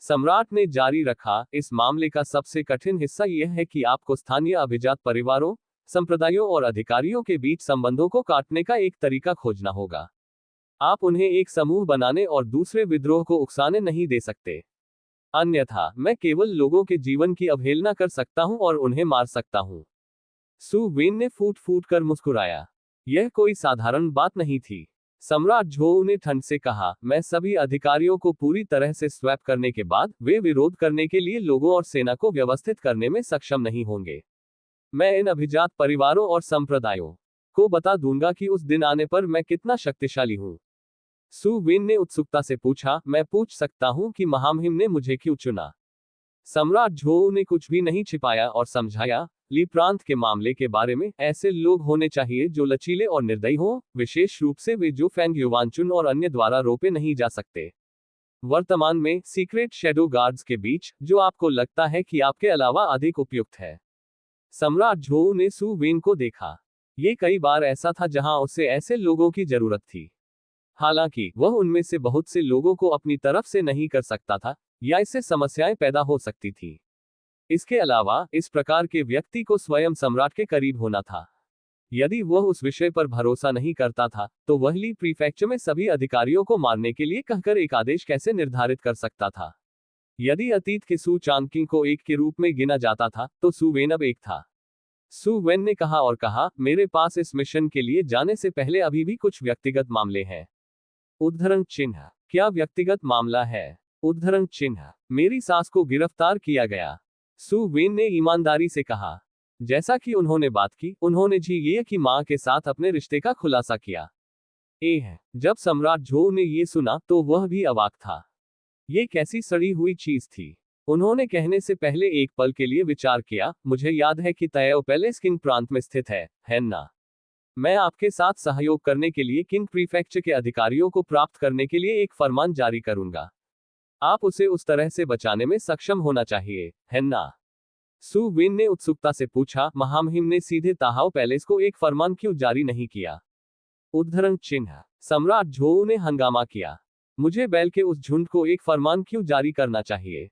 सम्राट ने जारी रखा, इस मामले का सबसे कठिन हिस्सा यह है कि आपको स्थानीय अभिजात परिवारों, संप्रदायों और अधिकारियों के बीच संबंधों को काटने का एक तरीका खोजना होगा। आप उन्हें एक समूह बनाने और दूसरे विद्रोह को उकसाने नहीं दे सकते। अन्यथा मैं केवल लोगों के जीवन की अवहेलना कर सकता हूं और उन्हें मार सकता हूं। सु वेन ने फूट फूट कर मुस्कुराया। यह कोई साधारण बात नहीं थी। सम्राट झोऊ ने ठंड से कहा, मैं सभी अधिकारियों को पूरी तरह से स्वैप करने के बाद वे विरोध करने के लिए लोगों और सेना को व्यवस्थित करने में सक्षम नहीं होंगे। मैं इन अभिजात परिवारों और संप्रदायों को बता दूंगा कि उस दिन आने पर मैं कितना शक्तिशाली हूं। सु वेन ने उत्सुकता से पूछा, मैं पूछ सकता हूं कि महामहिम ने मुझे क्यों चुना? सम्राट झोऊ ने कुछ भी नहीं छिपाया और समझाया, ली प्रांत के मामले के बारे में ऐसे लोग होने चाहिए जो लचीले और निर्दयी हों, विशेष रूप से वे जो फेंग युवानचुन और अन्य द्वारा रोपे नहीं जा सकते। वर्तमान में सीक्रेट शैडो गार्ड्स के बीच जो आपको लगता है कि आपके अलावा अधिक उपयुक्त है। सम्राट झोऊ ने सु वेन को देखा। ये कई बार ऐसा था जहां उसे ऐसे लोगों की जरूरत थी। हालांकि वह उनमें से बहुत से लोगों को अपनी तरफ से नहीं कर सकता था, या इससे समस्याएं पैदा हो सकती थी। इसके अलावा इस प्रकार के व्यक्ति को स्वयं सम्राट के करीब होना था। यदि वह उस विषय पर भरोसा नहीं करता था, तो वह ली प्रीफेक्चर में सभी अधिकारियों को मारने के लिए कहकर एक आदेश कैसे निर्धारित कर सकता था? यदि अतीत के सु चांगकिंग को एक के रूप में गिना जाता था, तो सु वेन अब एक था। सु वेन ने कहा और कहा, मेरे पास इस मिशन के लिए जाने से पहले अभी भी कुछ व्यक्तिगत मामले हैं। उद्धरण चिन्ह। क्या व्यक्तिगत मामला है? उद्धरण चिन्ह। मेरी सास को गिरफ्तार किया गया। सु वेन ने ईमानदारी से कहा। जैसा कि उन्होंने बात की, उन्होंने ये की मां के साथ अपने रिश्ते का खुलासा किया। जब सम्राट झोऊ ने ये सुना तो वह भी अवाक था। ये कैसी सड़ी हुई चीज थी? उन्होंने कहने से पहले एक पल के लिए विचार किया। मुझे याद है कि तयो पैलेस किंग प्रांत में स्थित है ना? मैं आपके साथ सहयोग करने के लिए किंग प्रीफेक्चर के अधिकारियों को प्राप्त करने के लिए एक फरमान जारी करूंगा। आप उसे उस तरह से बचाने में सक्षम होना चाहिए, है ना? सु विन ने उत्सुकता से पूछा, महामहिम ने सीधे ताहाओ पैलेस को एक फरमान क्यों जारी नहीं किया? उद्धरण चिन्ह। सम्राट झोऊ ने हंगामा किया। मुझे बैल के उस झुंड को एक फरमान क्यों जारी करना चाहिए?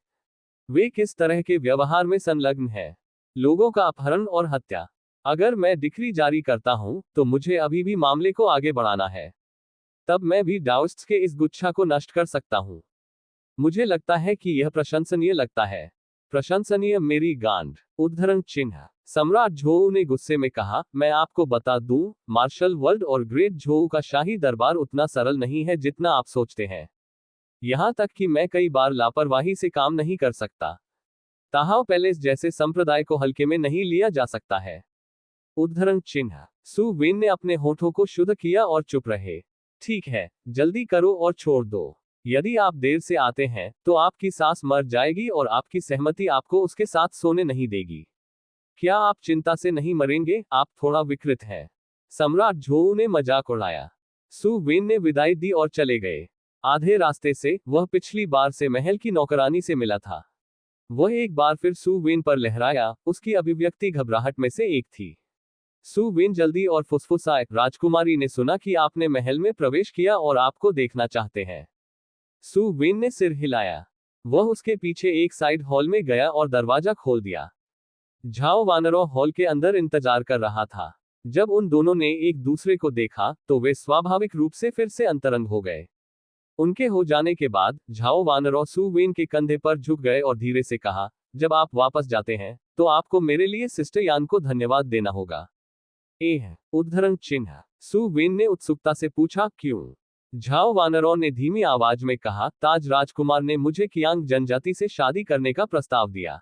वे किस तरह के व्यवहार में संलग्न है? लोगों का अपहरण और हत्या। अगर मैं डिक्री जारी करता हूं, तो मुझे अभी भी मामले को आगे बढ़ाना है। तब मैं भी डाउस्ट्स के इस गुच्छा को नष्ट कर सकता हूं। मुझे लगता है कि यह प्रशंसनीय लगता है। प्रशंसनीय मेरी गांड। उद्धरण चिन्ह। सम्राट झोऊ ने गुस्से में कहा, मैं आपको बता दूं, मार्शल वर्ल्ड और ग्रेट झोऊ का शाही दरबार उतना सरल नहीं है जितना आप सोचते हैं। यहां तक कि मैं कई बार लापरवाही से काम नहीं कर सकता। ताहाओ पैलेस जैसे संप्रदाय को हल्के में नहीं लिया जा सकता है। उद्धरण चिन्ह। सु विन ने अपने होठों को शुद्ध किया और चुप रहे। ठीक है, जल्दी करो और छोड़ दो। यदि आप देर से आते हैं, तो आपकी सास मर जाएगी और आपकी सहमति आपको उसके साथ सोने नहीं देगी। क्या आप चिंता से नहीं मरेंगे? आप थोड़ा विकृत हैं। सम्राट झोऊ ने मजाक उड़ाया। सु विन ने विदाई दी और चले गए। आधे रास्ते से वह पिछली बार से महल की नौकरानी से मिला था। वह एक बार फिर सु विन पर लहराया। उसकी अभिव्यक्ति घबराहट में से एक थी। सु विन जल्दी और फुसफुसाए, राजकुमारी ने सुना कि आपने महल में प्रवेश किया और आपको देखना चाहते हैं। सु विन ने सिर हिलाया। वह उसके पीछे एक साइड हॉल में गया और दरवाजा खोल दिया। झाओ वानरो हॉल के अंदर इंतजार कर रहा था। जब उन दोनों ने एक दूसरे को देखा, तो वे स्वाभाविक रूप से फिर से अंतरंग हो गए। उनके हो जाने के बाद झाओ वानरो सु विन के कंधे पर झुक गए और धीरे से कहा, जब आप वापस जाते हैं, तो आपको मेरे लिए सिस्टर यान को धन्यवाद देना होगा। उद्धरण चिन्ह। सु विन ने उत्सुकता से पूछा, क्यों? झाओ वानरो ने धीमी आवाज में कहा, ताज राजकुमार ने मुझे कियांग जनजाति से शादी करने का प्रस्ताव दिया।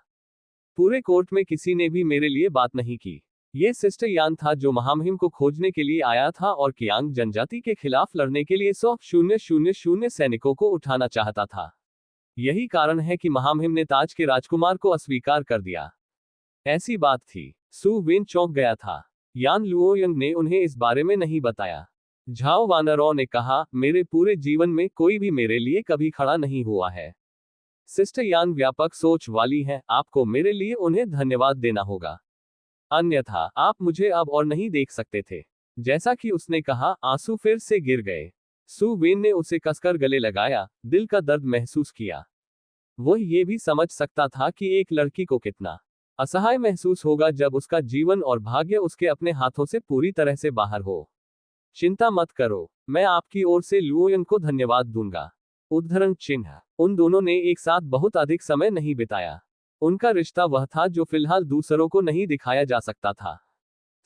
पूरे कोर्ट में किसी ने भी मेरे लिए बात नहीं की। यह सिस्टर यान था जो महामहिम को खोजने के लिए आया था और कियांग जनजाति के खिलाफ लड़ने के लिए 100,000 सैनिकों को उठाना चाहता था। यही कारण है कि महामहिम ने ताज के राजकुमार को अस्वीकार कर दिया। ऐसी बात थी। सु विन चौंक गया था। यान लुओयंग ने उन्हें इस बारे में नहीं बताया। झाओ वानरो ने कहा, मेरे पूरे जीवन में कोई भी मेरे लिए कभी खड़ा नहीं हुआ है। सिस्टर यान व्यापक सोच वाली है, आपको मेरे लिए उन्हें धन्यवाद देना होगा। अन्यथा आप मुझे अब और नहीं देख सकते थे। जैसा कि उसने कहा, आंसू फिर से गिर गए। सु विन ने उसे कसकर गले लगाया, दिल का दर्द महसूस किया। वह ये भी समझ सकता था कि एक लड़की को कितना असहाय महसूस होगा जब उसका जीवन और भाग्य उसके अपने हाथों से पूरी तरह से बाहर हो। चिंता मत करो, मैं आपकी ओर से लुओयंग को धन्यवाद दूंगा। उद्धरण चिन्ह। उन दोनों ने एक साथ बहुत अधिक समय नहीं बिताया। उनका रिश्ता वह था जो फिलहाल दूसरों को नहीं दिखाया जा सकता था।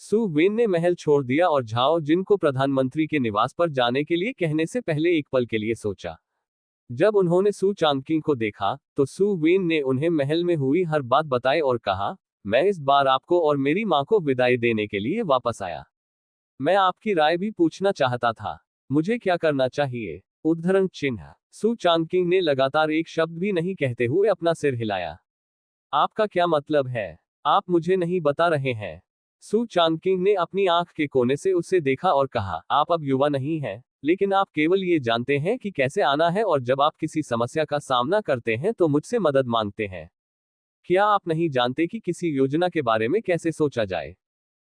सु विन ने महल छोड़ दिया और झाओ जिन को प्रधानमंत्री के निवास पर जाने के लिए कहने से पहले एक पल के लिए सोचा। जब उन्होंने सु चांगकिंग को देखा, तो सु विन ने उन्हें महल में हुई हर बात बताई और कहा, मैं इस बार आपको और मेरी मां को विदाई देने के लिए वापस आया। मैं आपकी राय भी पूछना चाहता था। मुझे क्या करना चाहिए? उद्धरण चिन्ह। सु चांगकिंग ने लगातार एक शब्द भी नहीं कहते हुए अपना सिर हिलाया। आपका क्या मतलब है? आप मुझे नहीं बता रहे हैं। सु चांगकिंग ने अपनी आंख के कोने से उसे देखा और कहा, आप अब युवा नहीं हैं, लेकिन आप केवल ये जानते हैं कि कैसे आना है और जब आप किसी समस्या का सामना करते हैं तो मुझसे मदद मांगते हैं। क्या आप नहीं जानते कि किसी योजना के बारे में कैसे सोचा जाए?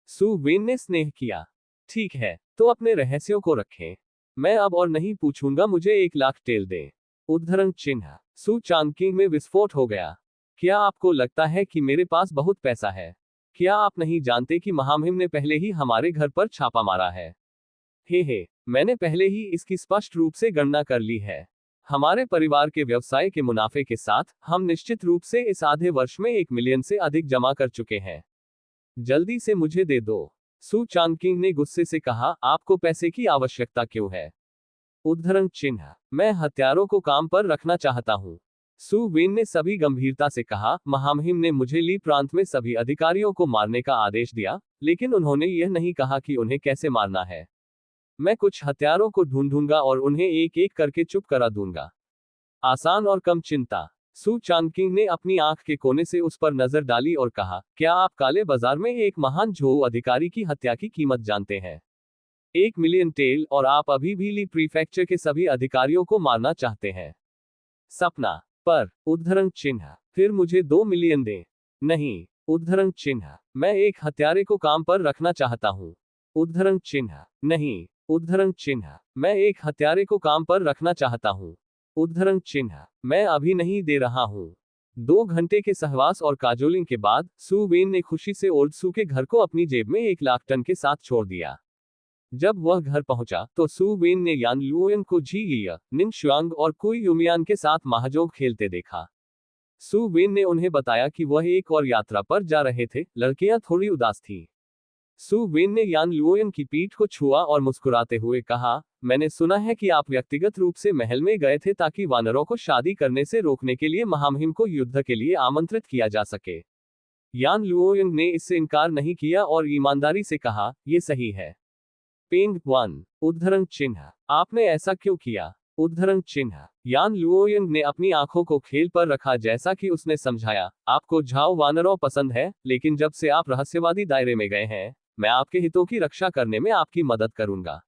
सु विन ने स्नेह किया। ठीक है, तो अपने रहस्यों को रखें। मैं अब और नहीं पूछूंगा, मुझे 1,00,000 टेल दें। उद्धरण चिन्ह। सु चांगकिंग में विस्फोट हो गया। क्या आपको लगता है कि मेरे पास बहुत पैसा है? क्या आप नहीं जानते कि महामहिम ने पहले ही हमारे घर पर छापा मारा है? हे, मैंने पहले ही इसकी स्पष्ट रूप से गणना कर ली है। हमारे परिवार के व्यवसाय के मुनाफे के साथ हम निश्चित रूप से इस आधे वर्ष में 1 मिलियन से अधिक जमा कर चुके हैं। जल्दी से मुझे दे दो। सु चांगकिंग ने गुस्से से कहा, आपको पैसे की आवश्यकता क्यों है? उद्धरण चिन्ह। मैं हथियारों को काम पर रखना चाहता हूं। सु विन ने सभी गंभीरता से कहा, महामहिम ने मुझे ली प्रांत में सभी अधिकारियों को मारने का आदेश दिया, लेकिन उन्होंने यह नहीं कहा कि उन्हें कैसे मारना है। मैं कुछ हथियारों को ढूंढूंगा और उन्हें एक एक करके चुप करा दूंगा। आसान और कम चिंता। सू चांगकिंग ने अपनी आंख के कोने से उस पर नजर डाली और कहा, क्या आप काले बाजार में एक महान झोउ अधिकारी की हत्या की कीमत जानते हैं? 1 मिलियन टेल, और आप अभी भी ली प्रीफेक्चर के सभी अधिकारियों को मारना चाहते हैं। सपना। पर उद्धरण चिन्ह, फिर मुझे 2 मिलियन दें। नहीं, उद्धरण चिन्ह, मैं एक हत्यारे को काम पर रखना चाहता हूं। उद्धरण चिन्ह, नहीं, उद्धरण चिन्ह, मैं एक हत्यारे को काम पर रखना चाहता हूं। उद्धरण चिन्ह, मैं अभी नहीं दे रहा हूं। 2 घंटे के सहवास और काजोलिंग के बाद सू वेन ने खुशी से ओल्ड सू के घर को अपनी जेब में 1 लाख टन के साथ छोड़ दिया। जब वह घर पहुंचा तो सू वेन ने यान लुओयन को जी लिया, निंग शुआंग और कुई युमियान के साथ महाजोग खेलते देखा। सू वेन ने उन्हें बताया कि वह एक और यात्रा पर जा रहे थे। लड़कियां थोड़ी उदास थीं। सू वेन ने यान लुओयन की पीठ को छुआ और मुस्कुराते हुए कहा, मैंने सुना है कि आप व्यक्तिगत रूप से महल में गए थे ताकि वानरों को शादी करने से रोकने के लिए महामहिम को युद्ध के लिए आमंत्रित किया जा सके। यान लुओयन ने इससे इनकार नहीं किया और ईमानदारी से कहा, यह सही है। पेंग 1 उद्धरण चिन्ह, आपने ऐसा क्यों किया? उद्धरण चिन्ह, यान लुओयंग ने अपनी आंखों को खेल पर रखा जैसा कि उसने समझाया, आपको झाओ वानरों पसंद है, लेकिन जब से आप रहस्यवादी दायरे में गए हैं, मैं आपके हितों की रक्षा करने में आपकी मदद करूंगा।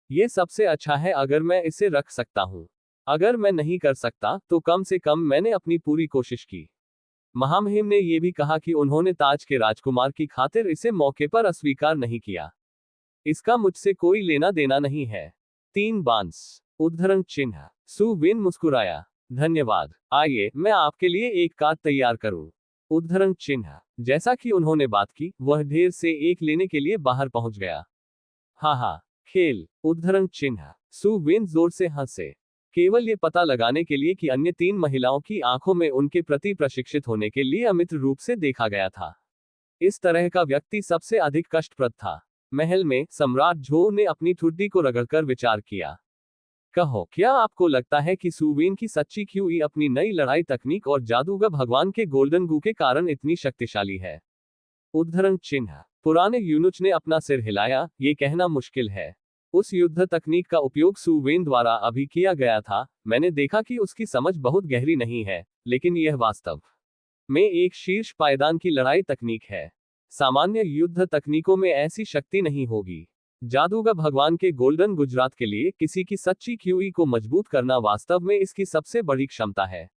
ये सबसे अच्छा है अगर मैं इसे रख सकता हूं। अगर मैं नहीं कर सकता तो कम से कम मैंने अपनी पूरी कोशिश की। महामहिम ने यह भी कहा कि उन्होंने ताज के राजकुमार की खातिर इसे मौके पर अस्वीकार नहीं किया। इसका मुझसे कोई लेना देना नहीं है। 3 बांस उद्धरण चिन्ह, सू वेन मुस्कुराया, धन्यवाद, आइए मैं आपके लिए एक कार्ड तैयार करूं। उद्धरण चिन्ह, जैसा कि उन्होंने बात की, वह ढेर से एक लेने के लिए बाहर पहुंच गया। हाँ, खेल। उद्धरण चिन्ह, सू वेन जोर से हंसे, केवल ये पता लगाने के लिए कि अन्य 3 महिलाओं की आंखों में उनके प्रति प्रशिक्षित होने के लिए अमित्र रूप से देखा गया था। इस तरह का व्यक्ति सबसे अधिक कष्टप्रद था। महल में सम्राट झो ने अपनी ठुड्डी को रगड़कर विचार किया। कहो, क्या आपको लगता है कि सू वेन की सच्ची क्यूई अपनी नई लड़ाई तकनीक और जादूगर भगवान के गोल्डन गू के कारण इतनी शक्तिशाली है? उद्धरण चिन्ह, पुराने यूनुच ने अपना सिर हिलाया, ये कहना मुश्किल है। उस युद्ध तकनीक का उपयोग सू वेन द्वारा अभी किया गया था। मैंने देखा कि उसकी समझ बहुत गहरी नहीं है, लेकिन यह वास्तव में एक शीर्ष पायदान की लड़ाई तकनीक है। सामान्य युद्ध तकनीकों में ऐसी शक्ति नहीं होगी। जादूगर भगवान के गोल्डन गुजरात के लिए किसी की सच्ची क्यूई को मजबूत करना वास्तव में इसकी सबसे बड़ी क्षमता है।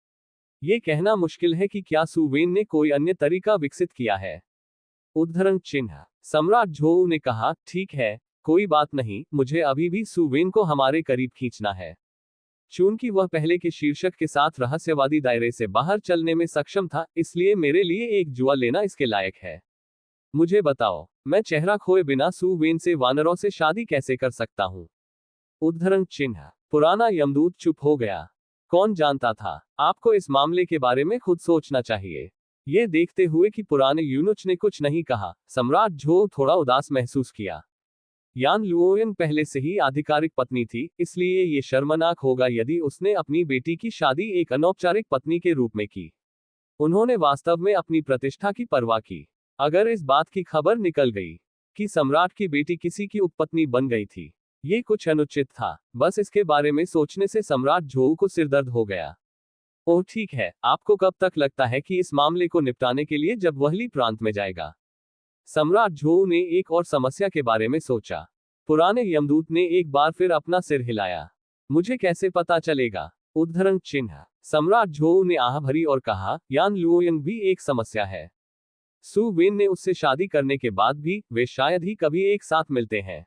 ये कहना मुश्किल है कि क्या सू वेन ने कोई अन्य तरीका विकसित किया है। उद्धरण चिन्ह, सम्राट झोऊ ने कहा, ठीक है, कोई बात नहीं, मुझे अभी भी सू वेन को हमारे करीब खींचना है। चूंकि वह पहले के शीर्षक के साथ रहस्यवादी दायरे से बाहर चलने में सक्षम था, इसलिए मेरे लिए एक जुआ लेना इसके लायक है। मुझे बताओ, मैं चेहरा खोए बिना सू वेन से वानरों से शादी कैसे कर सकता हूं? उद्धरण चिन्ह, पुराना यमदूत चुप हो गया। कौन जानता था? आपको इस मामले के बारे में खुद सोचना चाहिए। ये देखते हुए कि पुराने यूनुच ने कुछ नहीं कहा, सम्राट झो थोड़ा उदास महसूस किया। यान लुओयन पहले से ही आधिकारिक पत्नी थी, इसलिए ये शर्मनाक होगा यदि उसने अपनी बेटी की शादी एक अनौपचारिक पत्नी के रूप में की। उन्होंने वास्तव में अपनी प्रतिष्ठा की परवाह की। अगर इस बात की खबर निकल गई कि सम्राट की बेटी किसी की उपपत्नी बन गई थी, ये कुछ अनुचित था। बस इसके बारे में सोचने से सम्राट झोऊ को सिरदर्द हो गया। ओह ठीक है, आपको कब तक लगता है कि इस मामले को निपटाने के लिए जब वहली प्रांत में जाएगा? सम्राट झोऊ ने एक और समस्या के बारे में सोचा। पुराने यमदूत ने एक बार फिर अपना सिर हिलाया। मुझे कैसे पता चलेगा? उद्धरण चिन्ह, सम्राट झोऊ ने आह भरी और कहा, यान लुओयंग भी एक समस्या है। सू वेन ने उससे शादी करने के बाद भी वे शायद ही कभी एक साथ मिलते हैं।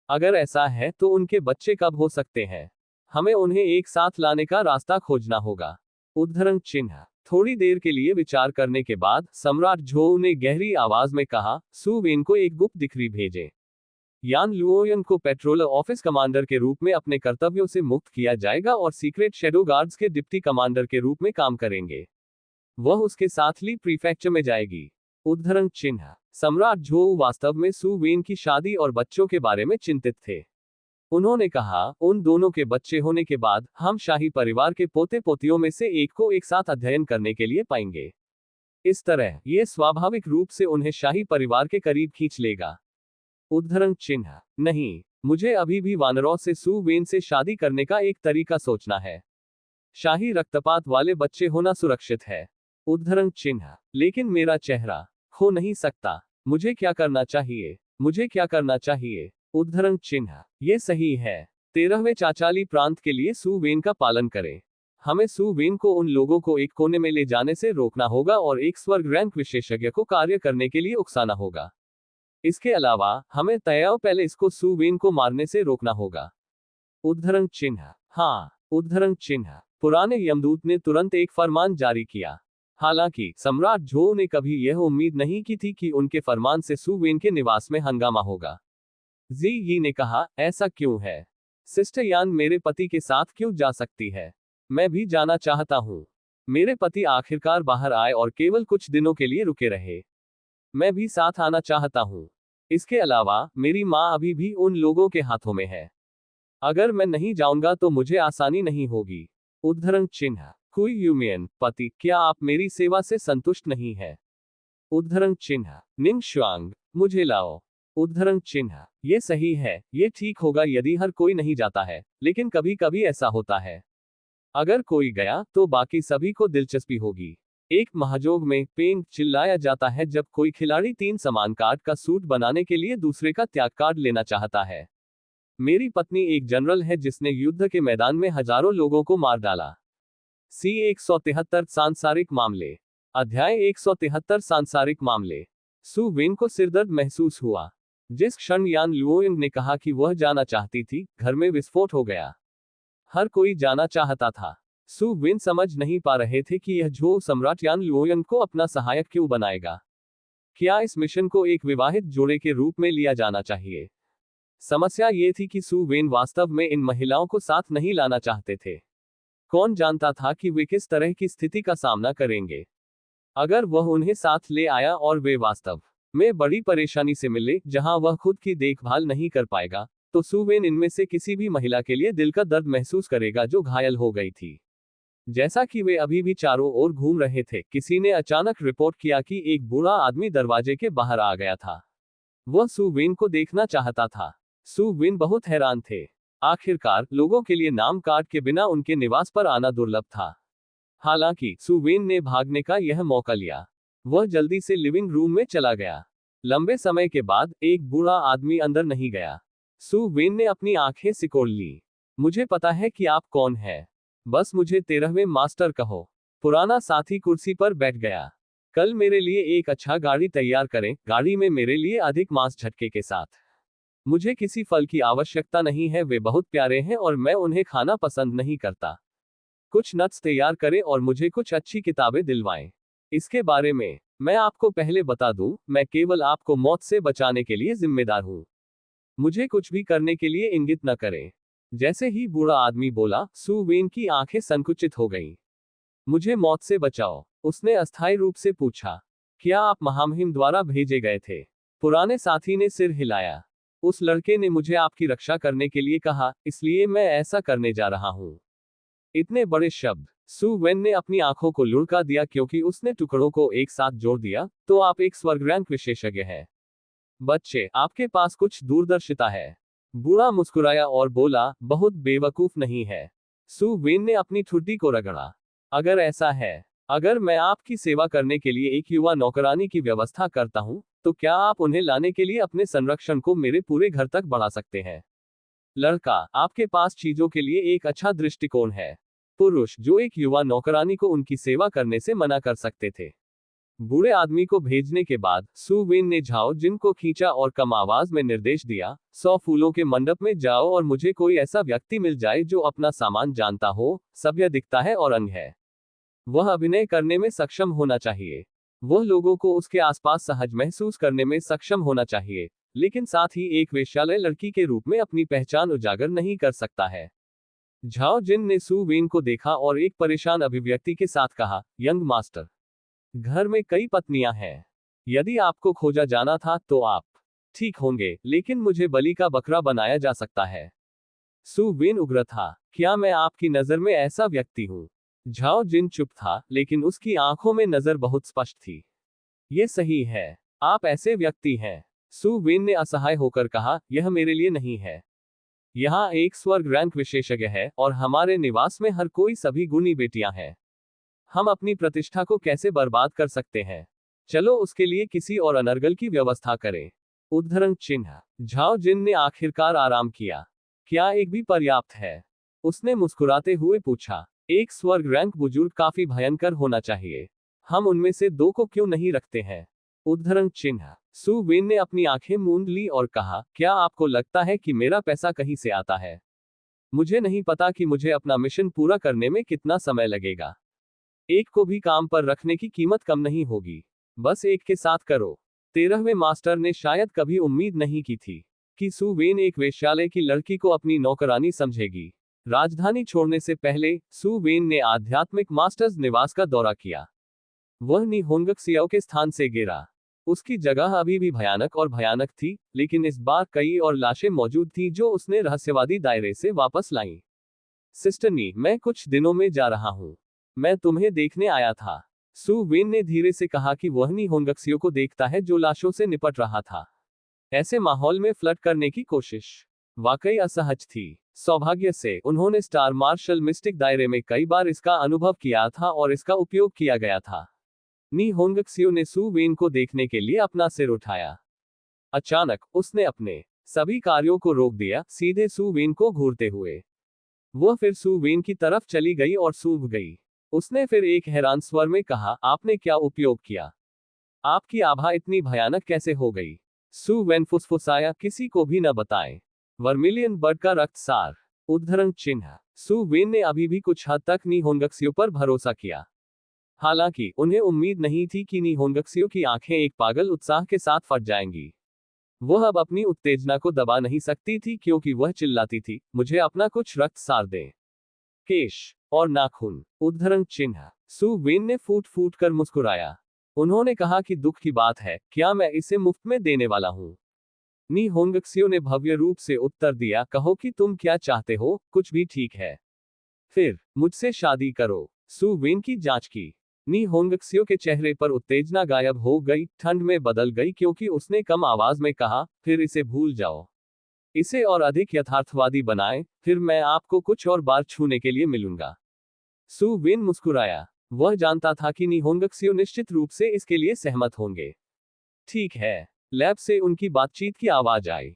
अगर ऐसा है तो उनके बच्चे कब हो सकते हैं? हमें उन्हें एक साथ लाने का रास्ता खोजना होगा। उद्धरण चिन्ह, थोड़ी देर के लिए विचार करने के बाद सम्राट झोऊ ने गहरी आवाज में कहा, सू वेन को एक गुप्त दिखरी भेजें। यान लुओयन को पेट्रोल ऑफिस कमांडर के रूप में अपने कर्तव्यों से मुक्त किया जाएगा और सीक्रेट शेडो गार्ड्स के डिप्टी कमांडर के रूप में काम करेंगे। वह उसके साथ ली प्रीफेक्चर में जाएगी। उद्धरण चिन्ह, सम्राट झोऊ वास्तव में सू वेन की शादी और बच्चों के बारे में चिंतित थे। उन्होंने कहा, उन दोनों के बच्चे होने के बाद हम शाही परिवार के पोते पोतियों में से एक को एक साथ अध्ययन करने के लिए पाएंगे। इस तरह यह स्वाभाविक रूप से उन्हें शाही परिवार के करीब खींच लेगा। उद्धरण चिन्ह, नहीं, मुझे अभी भी वानरों से सू वेन से शादी करने का एक तरीका सोचना है। शाही रक्तपात वाले बच्चे होना सुरक्षित है। उद्धरण चिन्ह। लेकिन मेरा चेहरा खो नहीं सकता। मुझे क्या करना चाहिए? मुझे क्या करना चाहिए? उद्धरण चिन्ह। ये सही है। 13वें चाचाली प्रांत के लिए सु वेन का पालन करें। हमें सु वेन को उन लोगों को एक कोने में ले जाने से रोकना होगा और एक स्वर्ग रैंक विशेषज्ञ को कार्य करने के लिए उकसाना होगा। इसके अलावा हमें तयाओ पहले इसको सु वेन को मारने से रोकना होगा। उद्धरण चिन्ह। हाँ। उद्धरण चिन्ह। पुराने यमदूत ने तुरंत एक फरमान जारी किया। हालांकि सम्राट झो ने कभी यह उम्मीद नहीं की थी कि उनके फरमान से सु वेन के निवास में हंगामा होगा। जी यी ने कहा, ऐसा क्यों है? सिस्टर यान मेरे पति के साथ क्यों जा सकती है? मैं भी जाना चाहता हूँ। मेरे पति आखिरकार बाहर आए और केवल कुछ दिनों के लिए रुके रहे। मैं भी साथ आना चाहता हूँ। इसके अलावा मेरी माँ अभी भी उन लोगों के हाथों में है। अगर मैं नहीं जाऊंगा तो मुझे आसानी नहीं होगी। उद्धरण चिन्ह। कुई यूमियन पति, क्या आप मेरी सेवा से संतुष्ट नहीं है? उद्धरण चिन्ह। निंग शुआंग, मुझे लाओ। उद्धरण चिन्ह। ये सही है, ये ठीक होगा यदि हर कोई नहीं जाता है, लेकिन कभी कभी ऐसा होता है। अगर कोई गया तो बाकी सभी को दिलचस्पी होगी। एक महाजोग में पेंग चिल्लाया जाता है जब कोई खिलाड़ी 3 समान कार्ड का सूट बनाने के लिए दूसरे का त्याग कार्ड लेना चाहता है। मेरी पत्नी एक जनरल है जिसने युद्ध के मैदान में हजारों लोगों को मार डाला। सी 173 सांसारिक मामले। अध्याय 173 सांसारिक मामले। सु वेन को सिरदर्द महसूस हुआ। जिस क्षण यान लुओयंग ने कहा कि वह जाना चाहती थी, घर में विस्फोट हो गया। हर कोई जाना चाहता था। सु वेन समझ नहीं पा रहे थे कि यह झो सम्राट यान लुओयंग को अपना सहायक क्यों बनाएगा। क्या इस मिशन को एक विवाहित जोड़े के रूप में लिया जाना चाहिए? समस्या ये थी कि सु वेन वास्तव में इन महिलाओं को साथ नहीं लाना चाहते थे। कौन जानता था कि वे किस तरह की स्थिति का सामना करेंगे। अगर वह उन्हें साथ ले आया और वे वास्तव में बड़ी परेशानी से मिले जहां वह खुद की देखभाल नहीं कर पाएगा, तो सु वेन इनमें से किसी भी महिला के लिए दिल का दर्द महसूस करेगा जो घायल हो गई थी। जैसा कि वे अभी भी चारों ओर घूम रहे थे, किसी ने अचानक रिपोर्ट किया कि एक बूढ़ा आदमी दरवाजे के बाहर आ गया था। वह सु वेन को देखना चाहता था। सु वेन बहुत हैरान थे। आखिरकार लोगों के लिए नाम कार्ड के बिना उनके निवास पर आना दुर्लभ था। हालांकि सु वेन ने भागने का यह मौका लिया। वह जल्दी से लिविंग रूम में चला गया। लंबे समय के बाद एक बूढ़ा आदमी अंदर नहीं गया। सु वेन ने अपनी आंखें सिकोड़ ली। मुझे पता है कि आप कौन है। बस मुझे 13वें मास्टर कहो। पुराना साथी कुर्सी पर बैठ गया। कल मेरे लिए एक अच्छा गाड़ी तैयार करें, गाड़ी में मेरे लिए अधिक मांस झटके के साथ। मुझे किसी फल की आवश्यकता नहीं है, वे बहुत प्यारे हैं और मैं उन्हें खाना पसंद नहीं करता। कुछ नट्स तैयार करें और मुझे कुछ अच्छी किताबें दिलवाएं। इसके बारे में मैं आपको पहले बता दूं, मैं केवल आपको मौत से बचाने के लिए जिम्मेदार हूं। मुझे कुछ भी करने के लिए इंगित न करें। जैसे ही बूढ़ा आदमी बोला, सु वेन की आंखें संकुचित हो गईं। मुझे मौत से बचाओ, उसने अस्थायी रूप से पूछा। क्या आप महामहिम द्वारा भेजे गए थे? पुराने साथी ने सिर हिलाया। उस लड़के ने मुझे आपकी रक्षा करने के लिए कहा, इसलिए मैं ऐसा करने जा रहा हूं। इतने बड़े शब्द। सु वेन ने अपनी आंखों को लुढ़का दिया क्योंकि उसने टुकड़ों को एक साथ जोड़ दिया। तो आप एक स्वर्ग रैंक विशेषज्ञ हैं। बच्चे, आपके पास कुछ दूरदर्शिता है। बूढ़ा मुस्कुराया और बोला, बहुत बेवकूफ नहीं है। सु वेन ने अपनी ठुड्डी को रगड़ा। अगर ऐसा है, अगर मैं आपकी सेवा करने के लिए एक युवा नौकरानी की व्यवस्था करता हूं, तो क्या आप उन्हें लाने के लिए अपने संरक्षण को मेरे पूरे घर तक बढ़ा सकते हैं? लड़का, आपके पास चीजों के लिए एक अच्छा दृष्टिकोण है। पुरुष, जो एक युवा नौकरानी को उनकी सेवा करने से मना कर सकते थे। बूढ़े आदमी को भेजने के बाद सु वेन ने झाओ जिन को खींचा और कम आवाज में निर्देश दिया, 100 फूलों के मंडप में जाओ और मुझे कोई ऐसा व्यक्ति मिल जाए जो अपना सामान जानता हो, सभ्य दिखता है और अंग है। वह अभिनय करने में सक्षम होना चाहिए। वह लोगों को उसके आसपास सहज महसूस करने में सक्षम होना चाहिए, लेकिन साथ ही एक वेश्यालय लड़की के रूप में अपनी पहचान उजागर नहीं कर सकता है। झाओ जिन ने सु वेन को देखा और एक परेशान अभिव्यक्ति के साथ कहा, यंग मास्टर, घर में कई पत्नियां हैं। यदि आपको खोजा जाना था तो आप ठीक होंगे, लेकिन मुझे बलि का बकरा बनाया जा सकता है। सु वेन उग्र था। क्या मैं आपकी नजर में ऐसा व्यक्ति हूं? झाओ जिन चुप था, लेकिन उसकी आंखों में नजर बहुत स्पष्ट थी। ये सही है, आप ऐसे व्यक्ति हैं। सु वेन ने असहाय होकर कहा, यह मेरे लिए नहीं है। यहाँ एक स्वर्ग रैंक विशेषज्ञ है और हमारे निवास में हर कोई सभी गुणी बेटियां हैं। हम अपनी प्रतिष्ठा को कैसे बर्बाद कर सकते हैं? चलो उसके लिए किसी और अनर्गल की व्यवस्था करें। उद्धरण चिन्ह। झाओ जिन ने आखिरकार आराम किया। क्या एक भी पर्याप्त है? उसने मुस्कुराते हुए पूछा। एक स्वर्ग रैंक बुजुर्ग काफी भयंकर होना चाहिए। हम उनमें से 2 को क्यों नहीं रखते हैं? उद्धरण चिन्ह। सु वेन ने अपनी आंखें मूंद ली और कहा, क्या आपको लगता है कि मेरा पैसा कहीं से आता है? मुझे नहीं पता कि मुझे अपना मिशन पूरा करने में कितना समय लगेगा। एक को भी काम पर रखने की कीमत कम नहीं होगी। बस एक के साथ करो। 13वें मास्टर ने शायद कभी उम्मीद नहीं की थी कि सु वेन एक वेश्यालय की लड़की को अपनी नौकरानी समझेगी। राजधानी छोड़ने से पहले सु वेन ने आध्यात्मिक मास्टर्स निवास का दौरा किया। वह निहोंगक्सियाओ के स्थान से गिरा। उसकी जगह अभी भी भयानक और भयानक थी, लेकिन इस बार कई और लाशें मौजूद थी जो उसने रहस्यवादी दायरे से वापस लाईं। सिस्टर नी, मैं कुछ दिनों में जा रहा हूं। मैं तुम्हें देखने आया था। सु वेन ने धीरे से कहा कि वह निहोंगक्सियो को देखता है जो लाशों से निपट रहा था। ऐसे माहौल में फ्लर्ट करने की कोशिश वाकई असहज थी। सौभाग्य से उन्होंने स्टार मार्शल मिस्टिक दायरे में कई बार इसका अनुभव किया था और इसका उपयोग किया गया था। निहोंगक्सियो ने सु वेन को देखने के लिए अपना सिर उठाया। अचानक उसने अपने सभी कार्यों को रोक दिया, सीधे सु वेन को घूरते हुए। वह फिर सु वेन की तरफ चली गई और सूंघ गई। उसने फिर एक हैरान स्वर में कहा, आपने क्या उपयोग किया? आपकी आभा इतनी भयानक कैसे हो गई? सु वेन फुसफुसाया, किसी को भी न बताएं। वर्मिलियन बर्ड का रक्त सार। उद्धरण चिन्ह। सु वेन ने अभी भी कुछ हद तक निहोंगक्सियो पर भरोसा किया। हालांकि उन्हें उम्मीद नहीं थी कि निहोंगक्सियो की आंखें एक पागल उत्साह के साथ फट जाएंगी। वह अब अपनी उत्तेजना को दबा नहीं सकती थी क्योंकि वह चिल्लाती थी, मुझे अपना कुछ रक्त सार दें। केश और नाखून। उद्धरण चिन्ह। सु वेन ने फूट फूट कर मुस्कुराया। उन्होंने कहा कि दुख की बात है, क्या मैं इसे मुफ्त में देने वाला हूं? निहोंगक्सियो ने भव्य रूप से उत्तर दिया, कहो कि तुम क्या चाहते हो, कुछ भी ठीक है। फिर मुझसे शादी करो। सु वेन की जांच की। निहोंगक्सियो के चेहरे पर उत्तेजना गायब हो गई, ठंड में बदल गई क्योंकि उसने कम आवाज में कहा, फिर इसे भूल जाओ। इसे और अधिक यथार्थवादी बनाएं, फिर मैं आपको कुछ और बार छूने के लिए मिलूंगा। सु वेन मुस्कुराया। वह जानता था कि निहोंगक्सियो निश्चित रूप से इसके लिए सहमत होंगे। ठीक है। लैब से उनकी बातचीत की आवाज आई।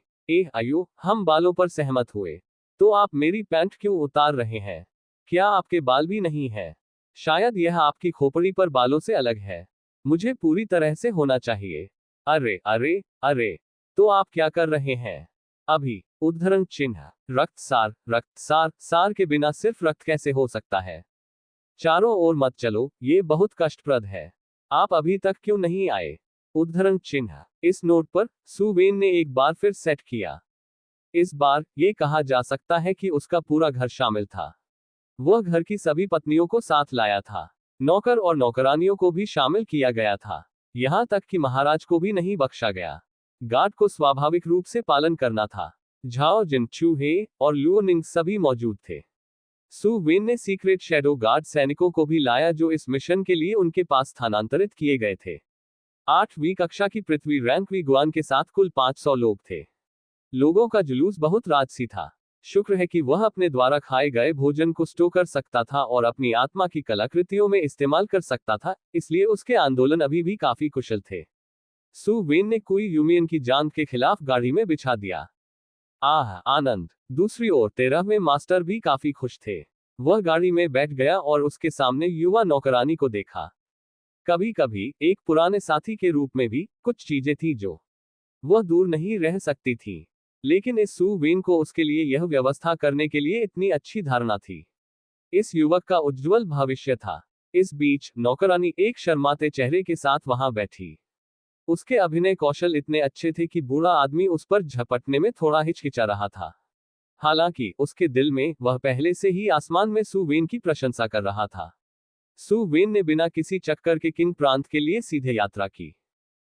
आयो, हम बालों पर सहमत हुए। तो आप मेरी पैंट क्यों उतार रहे हैं? क्या आपके बाल भी नहीं है? शायद यह आपकी खोपड़ी पर बालों से अलग है। मुझे पूरी तरह से होना चाहिए। अरे अरे अरे, तो आप क्या कर रहे हैं अभी? उद्धरण चिन्ह। रक्त सार, रक्त सार, सार के बिना सिर्फ रक्त कैसे हो सकता है? चारों ओर मत चलो, ये बहुत कष्टप्रद है। आप अभी तक क्यों नहीं आए? उद्धरण चिन्ह। इस नोट पर सु वेन ने एक बार फिर सेट किया। इस बार ये कहा जा सकता है कि उसका पूरा घर शामिल था। वह घर की सभी पत्नियों को साथ लाया था। नौकर और नौकरानियों को भी शामिल किया गया था। यहां तक कि महाराज को भी नहीं बख्शा गया। गार्ड को स्वाभाविक रूप से पालन करना था। झाओ जिन, चूहे और लुओनिंग सभी मौजूद थे। सु वेन ने सीक्रेट शैडो गार्ड सैनिकों को भी लाया जो इस मिशन के लिए उनके पास स्थानांतरित किए गए थे। 8वीं कक्षा की पृथ्वी रैंक विद्वान के साथ कुल 500 लोग थे। लोगों का जुलूस बहुत राजसी था। शुक्र है कि वह अपने द्वारा खाए गए भोजन को स्टोर कर सकता था और अपनी आत्मा की कलाकृतियों में इस्तेमाल कर सकता था, इसलिए उसके आंदोलन अभी भी काफी कुशल थे। सु वेन ने कुई यूमियन की जान के खिलाफ गाड़ी में बिछा दिया। आह, आनंद। दूसरी ओर 13वें मास्टर भी काफी खुश थे। वह गाड़ी में बैठ गया और उसके सामने युवा नौकरानी को देखा। कभी कभी एक पुराने साथी के रूप में भी कुछ चीजें थी जो वह दूर नहीं रह सकती थी, लेकिन इस सु वेन को उसके लिए यह व्यवस्था करने के लिए इतनी अच्छी धारणा थी। इस युवक का उज्जवल भविष्य था। इस बीच नौकरानी एक शर्माते चेहरे के साथ वहां बैठी। उसके अभिनय कौशल इतने अच्छे थे कि बूढ़ा आदमी उस पर झपटने में थोड़ा हिचकिचा रहा था। हालांकि उसके दिल में वह पहले से ही आसमान में सु वेन की प्रशंसा कर रहा था। सु वेन ने बिना किसी चक्कर के किंग प्रांत के लिए सीधे यात्रा की।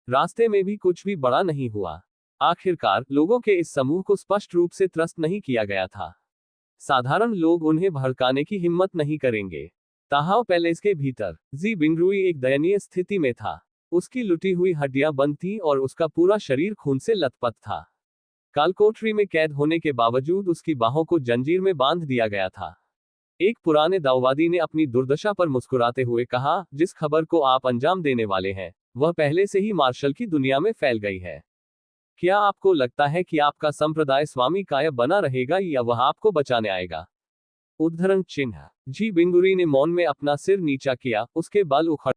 रास्ते में भी कुछ भी बड़ा नहीं हुआ। आखिरकार लोगों के इस समूह को स्पष्ट रूप से त्रस्त नहीं किया गया था। साधारण लोग उन्हें भड़काने की हिम्मत नहीं करेंगे। ताहाओ पैलेस के भीतर जी बिंगरुई एक दयनीय स्थिति में था। उसकी लुटी हुई हड्डियां बंद थीं और उसका पूरा शरीर खून से लथपथ था। कालकोठरी में कैद होने के बावजूद उसकी बाहों को जंजीर में बांध दिया गया था। एक पुराने दाऊवादी ने अपनी दुर्दशा पर मुस्कुराते हुए कहा, जिस खबर को आप अंजाम देने वाले हैं, वह पहले से ही मार्शल की दुनिया में फैल गई है। क्या आपको लगता है कि आपका संप्रदाय स्वामी कायब बना रहेगा या वह आपको बचाने आएगा? उद्धरण चिन्ह। जी बिंगुरी ने मौन में अपना सिर नीचा किया, उसके बाल उखड़